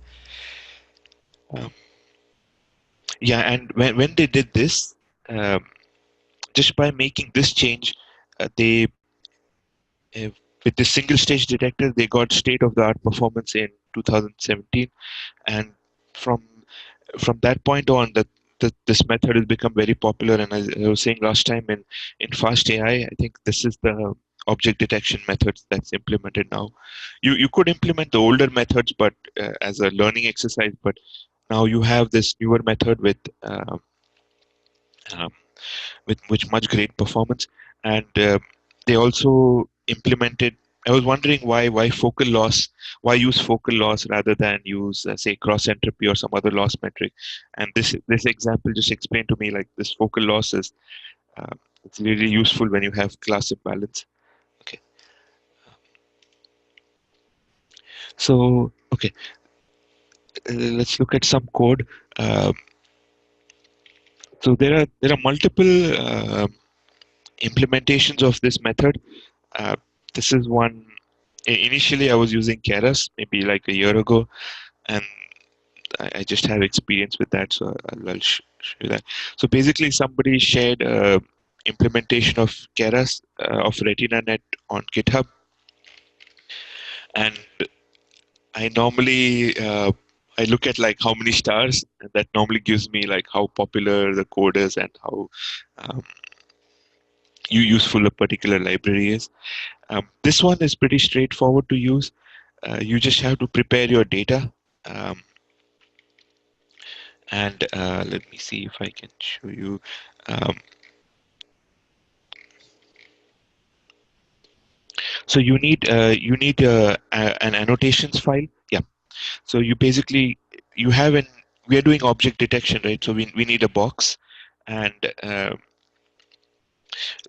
Um, yeah, and when they did this, um, just by making this change, they uh, with the single stage detector, they got state of the art performance in 2017, and from that point on, this method has become very popular. And as I was saying last time, in Fast.ai, I think this is the object detection methods that's implemented now. You could implement the older methods, but as a learning exercise, but now you have this newer method um, with much great performance. And they also implemented, I was wondering why focal loss, why use focal loss rather than use say cross entropy or some other loss metric. And this example just explained to me, like, this focal loss is it's really useful when you have class imbalance. Okay, so okay, let's look at some code. So there are multiple implementations of this method. This is one. Initially, I was using Keras maybe like a year ago, and I just have experience with that, so I'll show you that. So basically, somebody shared implementation of Keras of RetinaNet on GitHub, and I normally I look at like how many stars, and that normally gives me like how popular the code is and how um, useful a particular library is. This one is pretty straightforward to use. You just have to prepare your data. And let me see if I can show you. So you need an annotations file. Yeah. So you basically we are doing object detection, right? So we need a box, and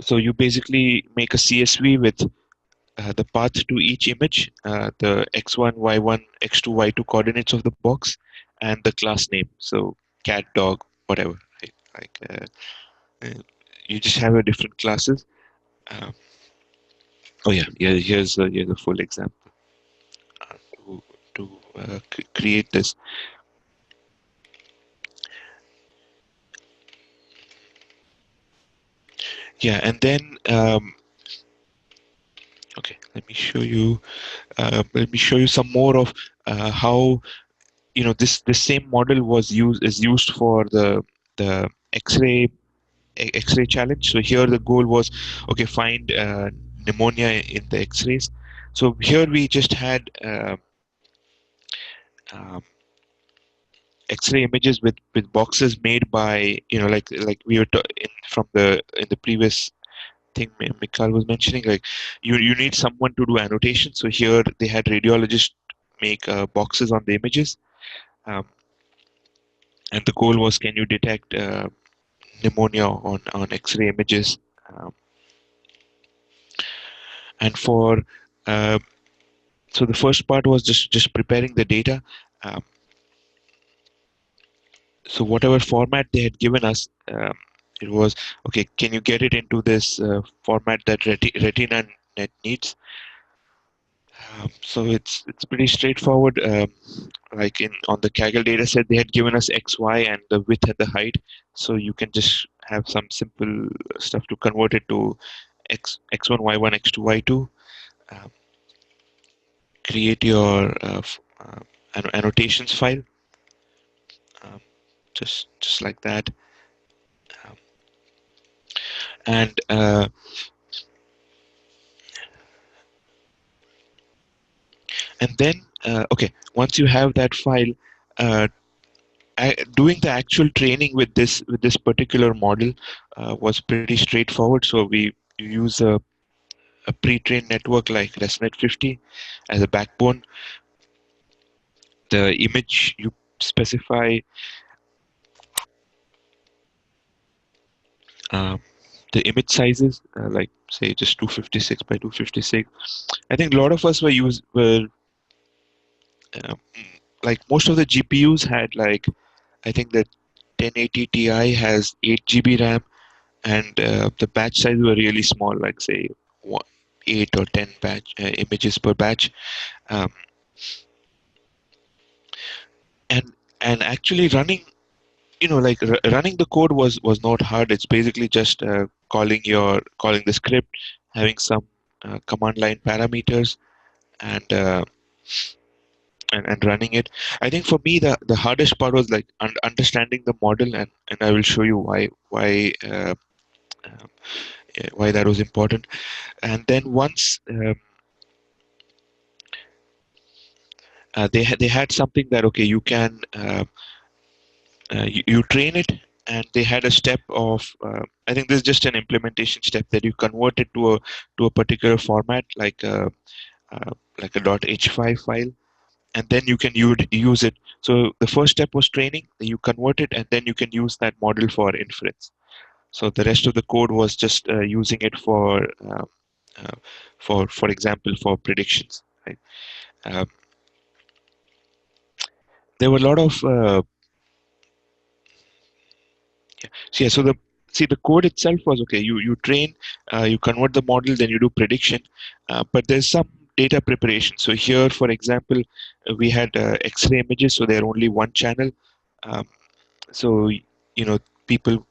so you basically make a CSV with the path to each image, the x1, y1, x2, y2 coordinates of the box, and the class name. So cat, dog, whatever. Right? Like you just have a different classes. Um, oh yeah, here's a full example to create this. Yeah, and then okay, let me show you. Let me show you some more of how this same model is used for the X-ray challenge. So here the goal was, okay, find pneumonia in the X-rays. So here we just had um, X-ray images with boxes made by like we were in the previous thing Mikhail was mentioning, like you need someone to do annotation. So here they had radiologists make boxes on the images, um, and the goal was, can you detect pneumonia on X-ray images? And for so the first part was just preparing the data. So whatever format they had given us, it was okay. Can you get it into this format that Retina Net needs? So it's pretty straightforward. Like on the Kaggle data set, they had given us X, Y, and the width and the height. So you can just have some simple stuff to convert it to X1, Y1, X2, Y2. Create your annotations file, um, just like that, um, and then okay, once you have that file, doing the actual training with this particular model was pretty straightforward. So we use a pre-trained network like ResNet 50 as a backbone. The image you specify um, the image sizes, like say just 256 by 256. I think a lot of us were like most of the GPUs had like, I think that 1080 Ti has 8 GB RAM, and the batch size were really small, like say 8 or 10 batch images per batch, um, and actually running, like running the code was not hard. It's basically just calling the script, having some command line parameters, and running it. I think for me the hardest part was like understanding the model, and I will show you uh, why that was important. And then once they had something that okay, you can you train it, and they had a step of I think this is just an implementation step that you convert it to a particular format like a .h5 file, and then you can use it. So the first step was training, you convert it, and then you can use that model for inference. So the rest of the code was just using it for example, for predictions. Right? Um, there were a lot of yeah. So the code itself was okay. You train, you convert the model, then you do prediction. But there's some data preparation. So here, for example, we had X-ray images, so they're only one channel. Um, so people,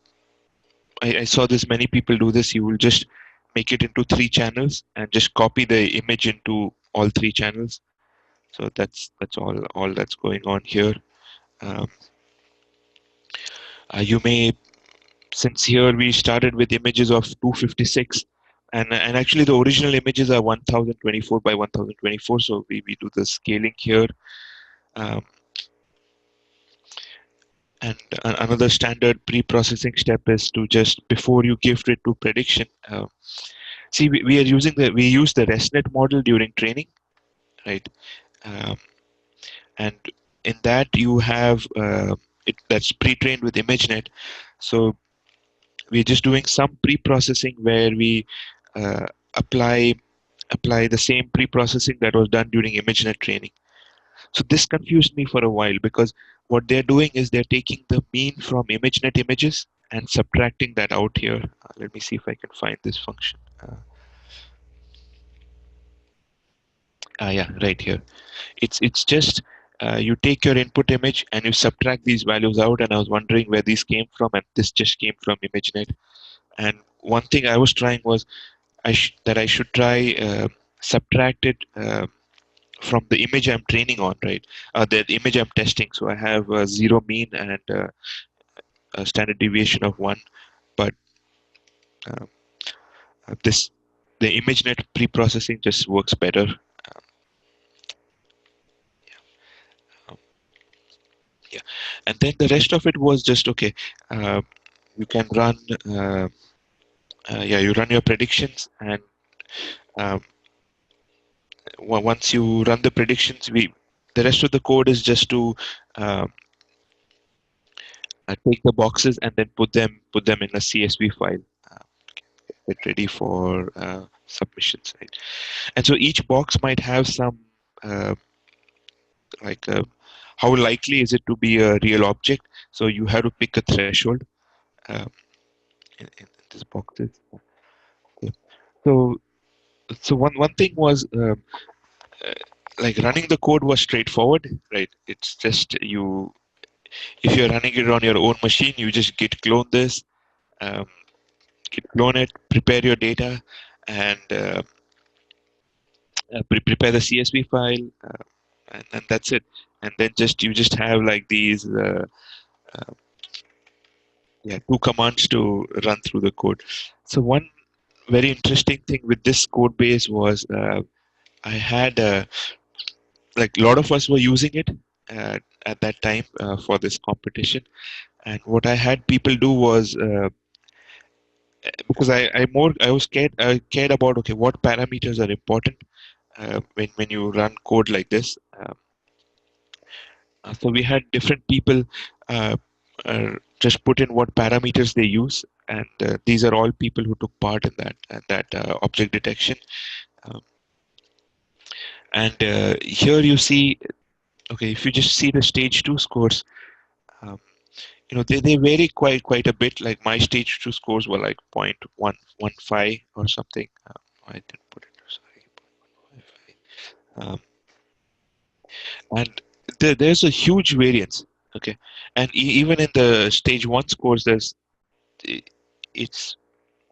I saw this. Many people do this. You will just make it into 3 channels and just copy the image into all 3 channels. So that's all that's going on here. Um, you may, since here we started with images of 256, and actually the original images are 1024 by 1024, so we do the scaling here. Um, and another standard pre-processing step is to just, before you gift it to prediction, see we use the ResNet model during training, right? Um, and in that you have that's pre-trained with ImageNet. So we're just doing some pre-processing where we apply the same pre-processing that was done during ImageNet training. So this confused me for a while, because what they're doing is they're taking the mean from ImageNet images and subtracting that out here. Let me see if I can find this function. Yeah, right here. It's just you take your input image and you subtract these values out, and I was wondering where these came from, and this just came from ImageNet. And one thing I was trying was I should try subtract it from the image I'm training on, right? The image I'm testing. So I have 0 mean and a standard deviation of 1, but uh, the ImageNet pre-processing just works better. Yeah, and then the rest of it was just okay. You can run, you run your predictions, and um, once you run the predictions, the rest of the code is just to take the boxes and then put them in a CSV file, get ready for submissions, right? And so each box might have some like how likely is it to be a real object. So you have to pick a threshold in these boxes. Okay. So one thing was like running the code was straightforward, right? It's just if you're running it on your own machine, you just git clone this, um, git clone it, prepare your data, and prepare the CSV file, and that's it. And then you just have like these uh, two commands to run through the code. So one very interesting thing with this code base was I had like a lot of us were using it at that time for this competition. And what I had people do was because I was cared about, okay, what parameters are important when you run code like this. So we had different people uh, just put in what parameters they use, and these are all people who took part in that object detection. Um, and here you see, okay, if you just see the stage 2 scores, um, they vary quite a bit. Like my stage 2 scores were like 0.115 or something. I didn't put it. Sorry, 0.155. And there's a huge variance. Okay, and even in the stage 1 scores, it's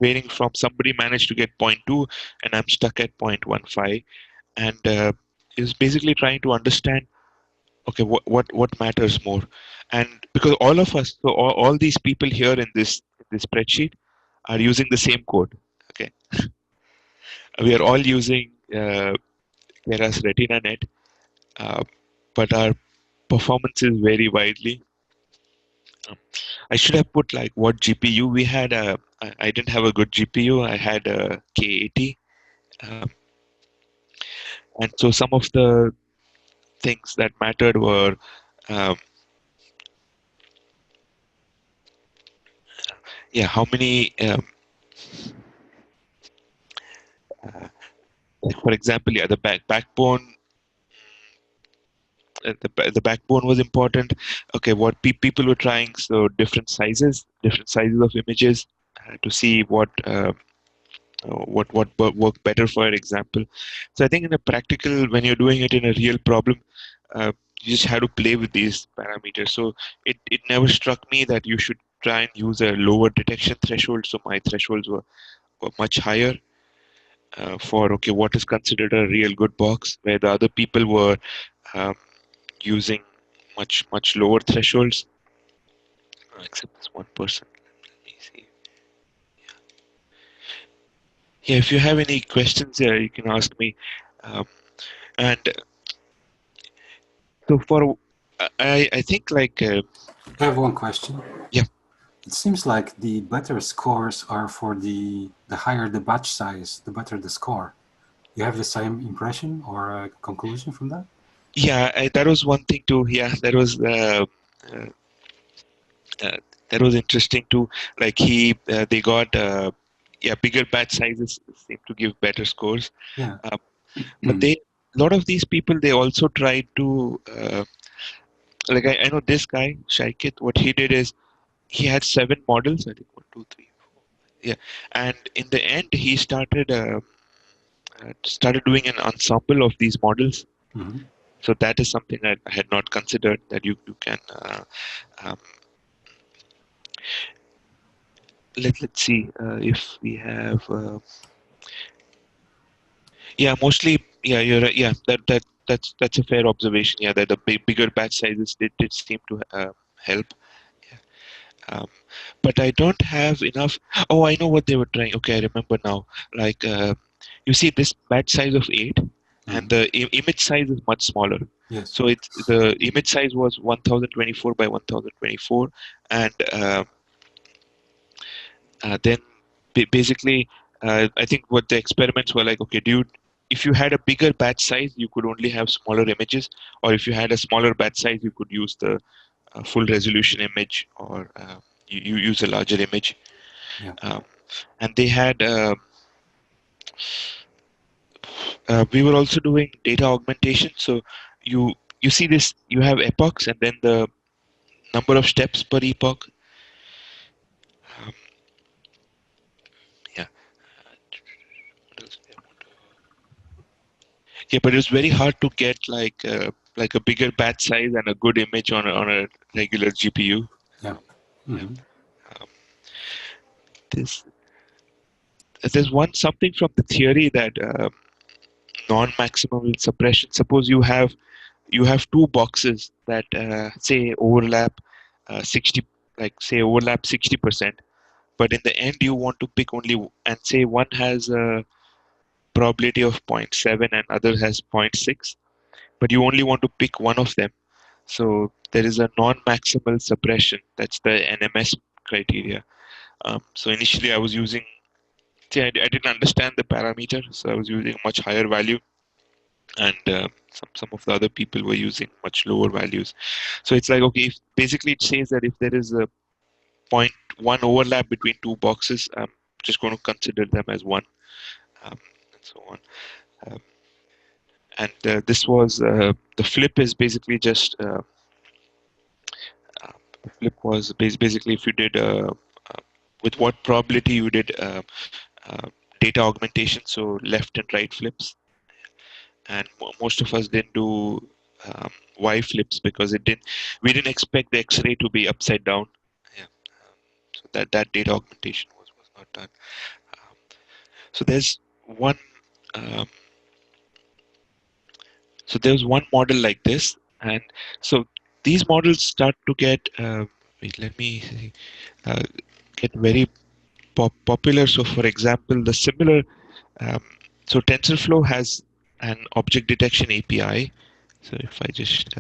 varying from somebody managed to get 0.2 and I'm stuck at 0.15, and is basically trying to understand, okay, what matters more. And because all of us, so all these people here in this spreadsheet are using the same code. Okay, we are all using Keras Retina Net, uh, but our performances vary widely. I should have put like what GPU we had. I didn't have a good GPU. I had a K80, um, and so some of the things that mattered were, um, how many. For example, the backbone. The backbone was important. Okay, what people were trying, so different sizes of images to see what work better for example. So I think in a practical, when you're doing it in a real problem, you just have to play with these parameters. So it never struck me that you should try and use a lower detection threshold. So my thresholds were much higher for, okay, what is considered a real good box, where the other people were um, using much lower thresholds, except this one person. Let me see. Yeah, if you have any questions, you can ask me. Um, and so for I think like I have one question. yeah. It seems like the better scores are for the higher the batch size, the better the score. You have the same impression or a conclusion from that? Yeah, that was one thing too. Yeah, uh, that was interesting too. Like they got bigger batch sizes seem to give better scores. Yeah. But a lot of these people, they also tried to like I know this guy Shaikit. What he did is he had 7 models. I think 1, 2, 3, 4. Yeah, and in the end, he started doing an ensemble of these models. Mm-hmm. So that is something I had not considered, that you can um, let's see if we have mostly, you're right. Yeah, that's a fair observation. Yeah, that the bigger batch sizes did seem to help. Yeah. But I don't have enough. Oh, I know what they were trying. Okay, I remember now. Like you see this batch size of 8, and the image size is much smaller. Yes. So the image size was 1024 by 1024, and then basically, I think what the experiments were like, okay, dude, if you had a bigger batch size, you could only have smaller images, or if you had a smaller batch size, you could use the full resolution image, or you use a larger image. Yeah. And they had we were also doing data augmentation. So you see this, you have epochs and then the number of steps per epoch. Yeah. Yeah, but it was very hard to get like a bigger batch size and a good image on a regular GPU. Yeah. Mm-hmm. There's something from the theory that non-maximal suppression. Suppose you have two boxes that say overlap 60, like say overlap 60%, but in the end you want to pick only, and say one has a probability of 0.7 and other has 0.6, but you only want to pick one of them. So there is a non-maximal suppression. That's the NMS criteria. So initially I was using, I didn't understand the parameter, so I was using a much higher value, and some of the other people were using much lower values. So it's like, okay, basically it says that if there is a 0.1 overlap between two boxes, I'm just going to consider them as one, and so on. And this was the flip is basically just flip was basically if you did with what probability you did data augmentation, so left and right flips, and most of us didn't do Y flips because we didn't expect the X-ray to be upside down. Yeah, so that data augmentation was not done. So there's one. Um, so there's one model like this, and so these models start to get. Wait, let me see, get very popular. So, for example, the similar. So TensorFlow has an object detection API. So if I just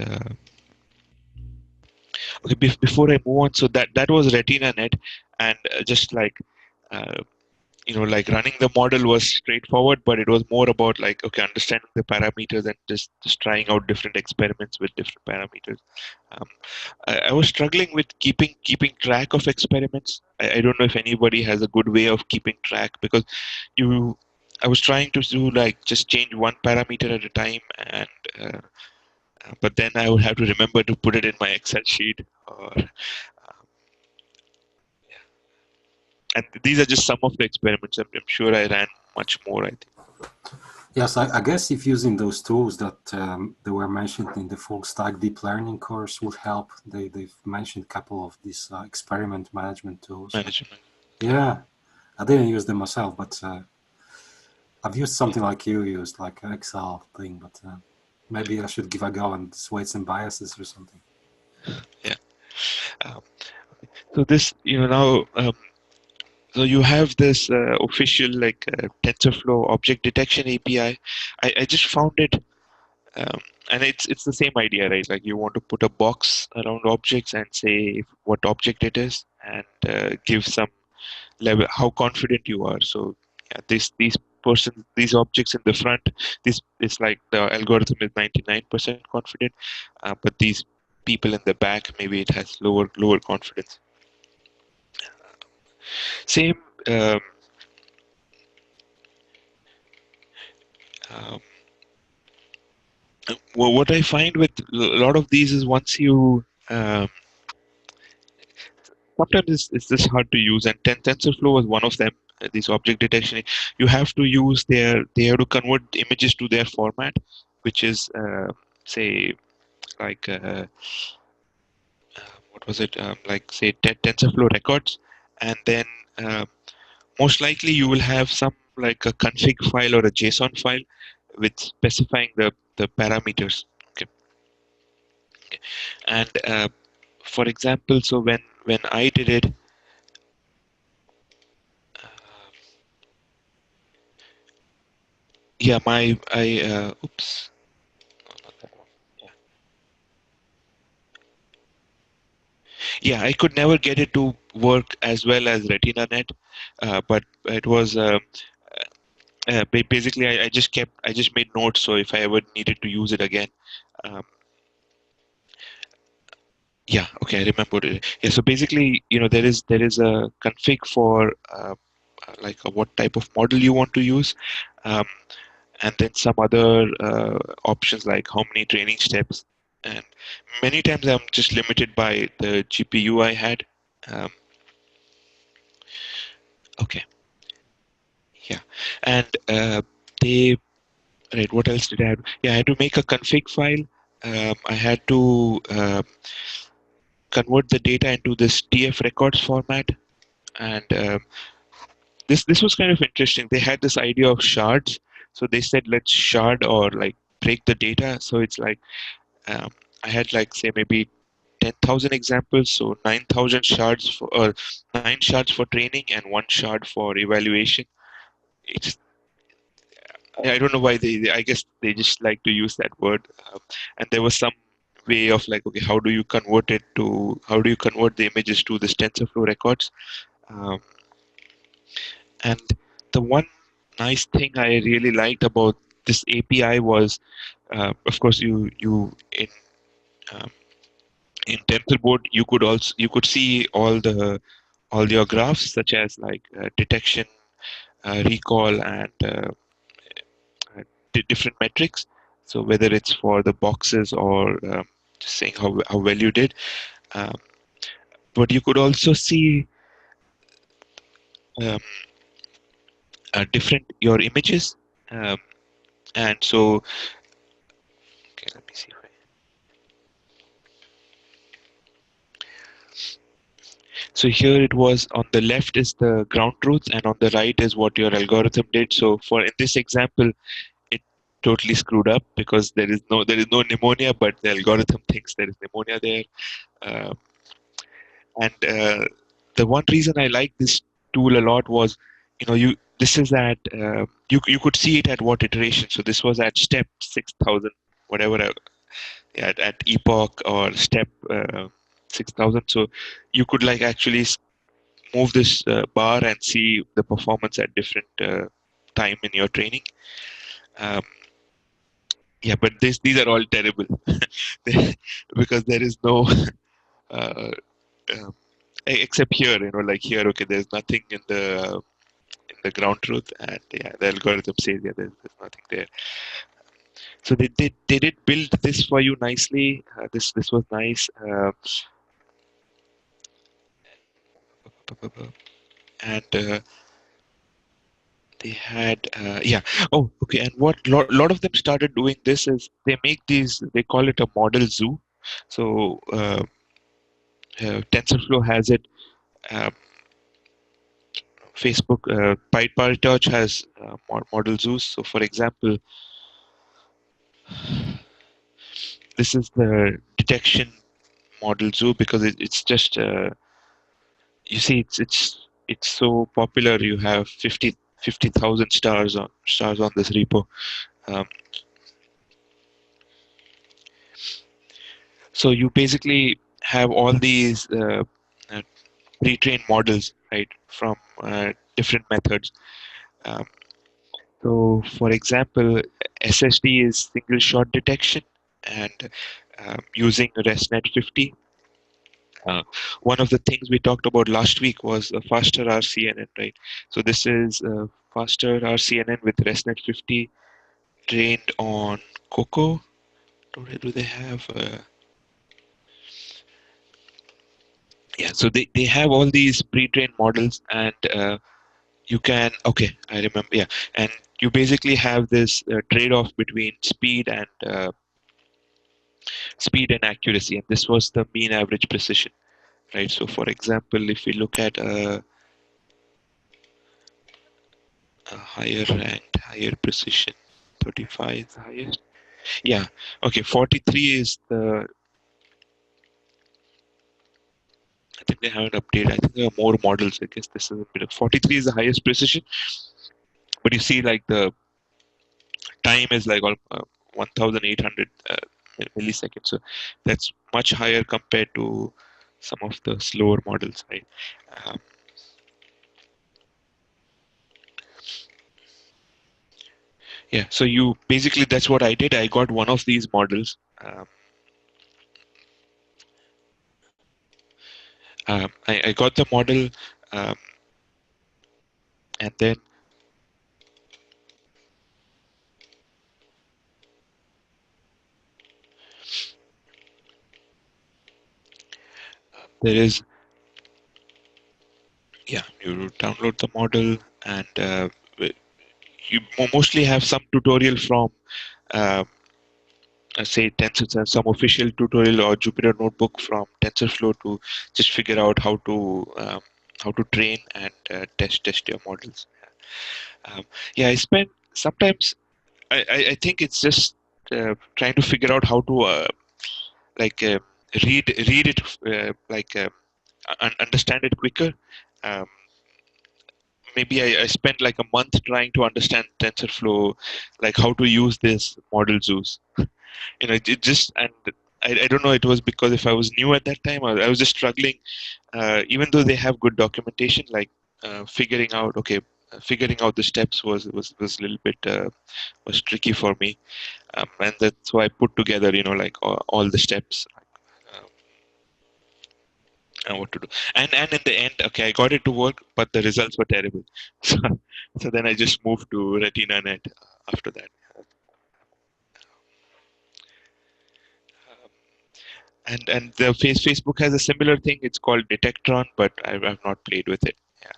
okay, before I move on, so that was RetinaNet, and just like like running the model was straightforward, but it was more about like, okay, understanding the parameters and just trying out different experiments with different parameters. I was struggling with keeping track of experiments. I don't know if anybody has a good way of keeping track, because I was trying to do like just change one parameter at a time, and but then I would have to remember to put it in my Excel sheet. And these are just some of the experiments. I'm sure I ran much more, I think. Yes, I guess if using those tools that they were mentioned in the full stack deep learning course would help. They've mentioned a couple of these experiment management tools. Yeah, I didn't use them myself, but I've used something like you used, like an Excel thing, but maybe I should give a go and sway some biases or something. Yeah. So this, now, so you have this official like TensorFlow object detection API. I just found it, and it's the same idea, right? Like you want to put a box around objects and say what object it is, and give some level how confident you are. So yeah, these objects in the front, this is like the algorithm is 99% confident, but these people in the back, maybe it has lower confidence. Same. Well, what I find with a lot of these is once you sometimes it's just hard to use, and TensorFlow was one of them. These object detection, you have to use they have to convert images to their format, which is say like what was it, like say TensorFlow records, and then most likely you will have some like a config file or a JSON file with specifying the parameters. Okay. And for example, so when I did it, yeah, oops. Yeah, I could never get it to work as well as RetinaNet, but it was basically I just made notes, so if I ever needed to use it again. Yeah, okay, I remembered it. Yeah, so basically, there is a config for like what type of model you want to use, and then some other options like how many training steps. And many times I'm just limited by the GPU I had. Okay, yeah, and they right. What else did I have? Yeah, I had to make a config file. I had to convert the data into this TF records format, and this was kind of interesting. They had this idea of shards, so they said let's shard or like break the data. So it's like I had like say maybe 10,000 examples, so 9,000 shards for 9 shards for training and 1 shard for evaluation. It's I don't know why I guess they just like to use that word. And there was some way of like, okay, how do you convert the images to this TensorFlow records? Um, and the one nice thing I really liked about this API was, of course, you um, in TensorBoard you could see all your graphs such as like detection, recall, and different metrics. So whether it's for the boxes or just saying how well you did, um, but you could also see um, different your images, um, and so okay, let me see. So here it was on the left is the ground truth, and on the right is what your algorithm did. So for in this example, it totally screwed up because there is no pneumonia, but the algorithm thinks there is pneumonia there. Uh, and the one reason I like this tool a lot was, you this is at you could see it at what iteration. So this was at step 6,000, whatever, at epoch or step 6,000. So you could like actually move this bar and see the performance at different time in your training. Um, yeah, but these are all terrible because there is no uh, um, except here, like here, okay, there's nothing in the ground truth, and yeah, the algorithm says yeah, there's nothing there. So they did build this for you nicely. This was nice, and they had yeah. Oh, okay. And what lot of them started doing this is they make these. They call it a model zoo. So TensorFlow has it. Um, Facebook, PyTorch has model zoos. So, for example, this is the detection model zoo because it's just you see it's so popular. You have 50,000 stars on this repo. Um, so you basically have all these uh, pre-trained models, right, from different methods. Um, so, for example, SSD is single shot detection, and using ResNet 50. One of the things we talked about last week was a faster RCNN, right? So this is faster RCNN with ResNet 50 trained on Coco. Do they have? Yeah, so they have all these pre-trained models, and you can. Okay, I remember. Yeah, and you basically have this trade-off between speed and accuracy, and this was the mean average precision, right? So, for example, if we look at a higher ranked, higher precision, 35 is the highest. Yeah, okay, 43 is the. I think they haven't updated. I think there are more models. I guess this is a bit of 43 is the highest precision, but you see, like the time is like 1,800 milliseconds. So that's much higher compared to some of the slower models, right? Um, yeah, so you basically that's what I did. I got one of these models. I got the model, um, and then there is, yeah, you download the model, and you mostly have some tutorial from, uh, say, TensorFlow, some official tutorial or Jupyter Notebook from TensorFlow to just figure out how to train and test your models. Yeah, I spend sometimes. I think it's just trying to figure out how to like read it understand it quicker. Um, Maybe I spent like a month trying to understand TensorFlow, like how to use this model Zeus. It just, and I don't know, it was because if I was new at that time, I was just struggling, even though they have good documentation, like figuring out, figuring out the steps was a little bit was tricky for me. And that's why I put together, like all the steps, um, and what to do. And in the end, okay, I got it to work, but the results were terrible. So, so then I just moved to RetinaNet after that. And the Facebook has a similar thing. It's called Detectron, but I've not played with it. Yeah.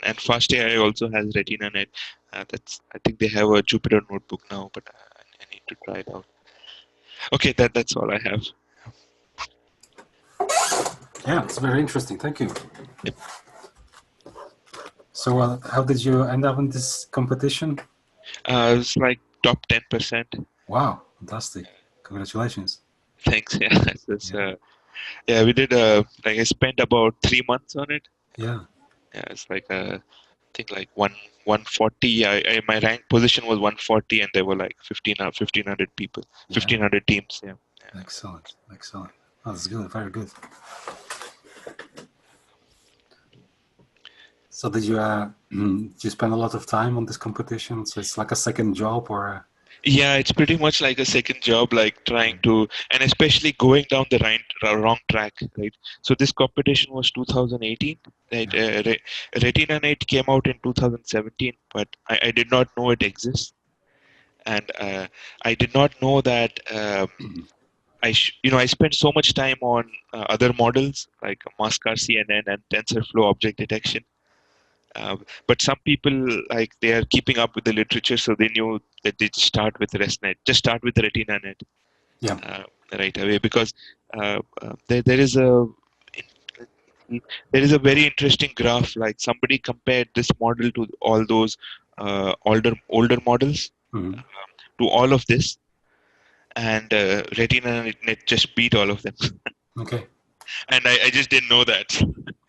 And Fast.ai also has RetinaNet. I think they have a Jupyter notebook now, but I need to try it out. Okay, that's all I have. Yeah, it's very interesting. Thank you. Yep. So how did you end up in this competition? It's like top 10%. Wow, fantastic. Congratulations. Thanks. Yeah. Yeah, we did. Like I spent about 3 months on it. Yeah. Yeah, it's like I think like 140. My rank position was 140, and there were like 1,500 people, 1,500 teams. Yeah. Excellent. Oh, that's good. Very good. So did you spend a lot of time on this competition? So it's like a second job, or? Yeah, it's pretty much like a second job, like trying to, and especially going down the wrong track, right? So this competition was 2018, right? RetinaNet came out in 2017, but I did not know it exists, and I did not know that. I spent so much time on other models like Mascar CNN and TensorFlow object detection. But some people, like, they are keeping up with the literature, so they knew that they just start with RetinaNet right away, because there is a very interesting graph. Like, somebody compared this model to all those older models, to all of this, and RetinaNet just beat all of them. Okay. And I just didn't know that.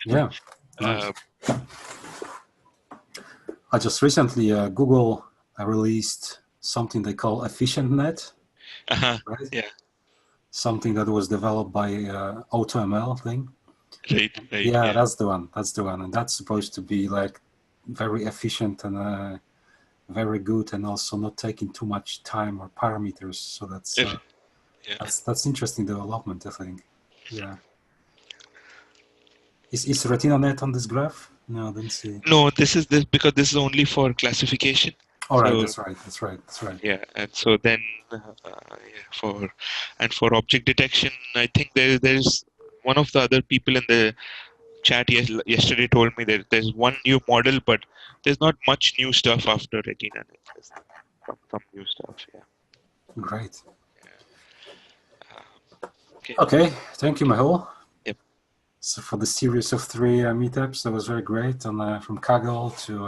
Yeah. Nice. I just recently Google released something they call EfficientNet. Right? Yeah. Something that was developed by AutoML thing. Right. Yeah, that's the one. And that's supposed to be like very efficient and very good, and also not taking too much time or parameters. So that's interesting development, I think. Yeah. Is RetinaNet on this graph? No, I didn't see. No, this because this is only for classification. All right, that's right. Yeah, and so then for object detection, I think there's one of the other people in the chat yesterday told me that there's one new model, but there's not much new stuff after RetinaNet. There's some new stuff. Yeah. Great. Okay. Okay, thank you, Mehul. Yep. So for the series of 3 meetups, that was very great. And from Kaggle to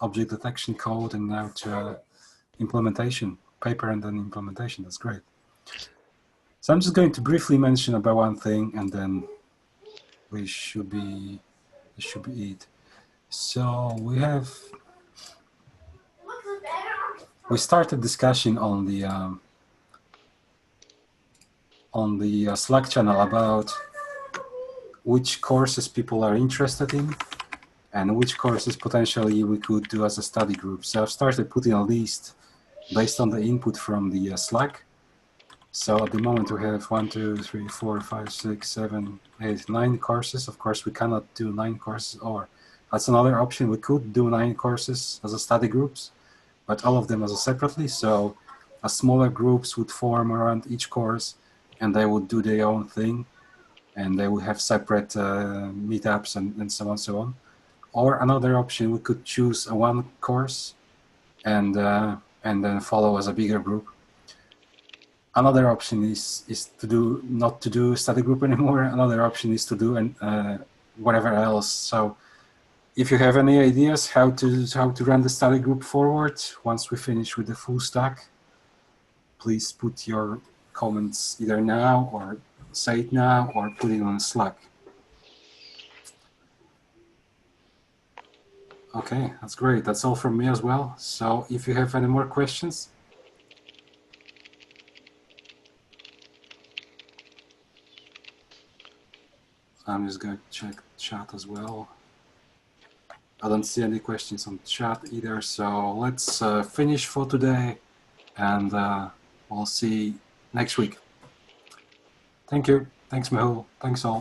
object detection code, and now to implementation, paper and then implementation. That's great. So I'm just going to briefly mention about one thing, and then we should be it. So we started discussion on the Slack channel about which courses people are interested in and which courses potentially we could do as a study group. So I've started putting a list based on the input from the Slack. So at the moment we have 1, 2, 3, 4, 5, 6, 7, 8, 9 courses. Of course, we cannot do 9 courses, or that's another option. We could do 9 courses as a study groups, but all of them as a separately. So smaller groups would form around each course, and they would do their own thing. and they will have separate meetups and so on. Or another option, we could choose a one course and then follow as a bigger group. Another option is not to do study group anymore. Another option is to do whatever else. So if you have any ideas how to run the study group forward once we finish with the full stack, please put your comments either now or say it now or put it on Slack. Okay, that's great. That's all from me as well. So if you have any more questions, I'm just going to check chat as well. I don't see any questions on chat either. So let's finish for today, and we'll see next week. Thank you. Thanks, Mehul. Thanks all.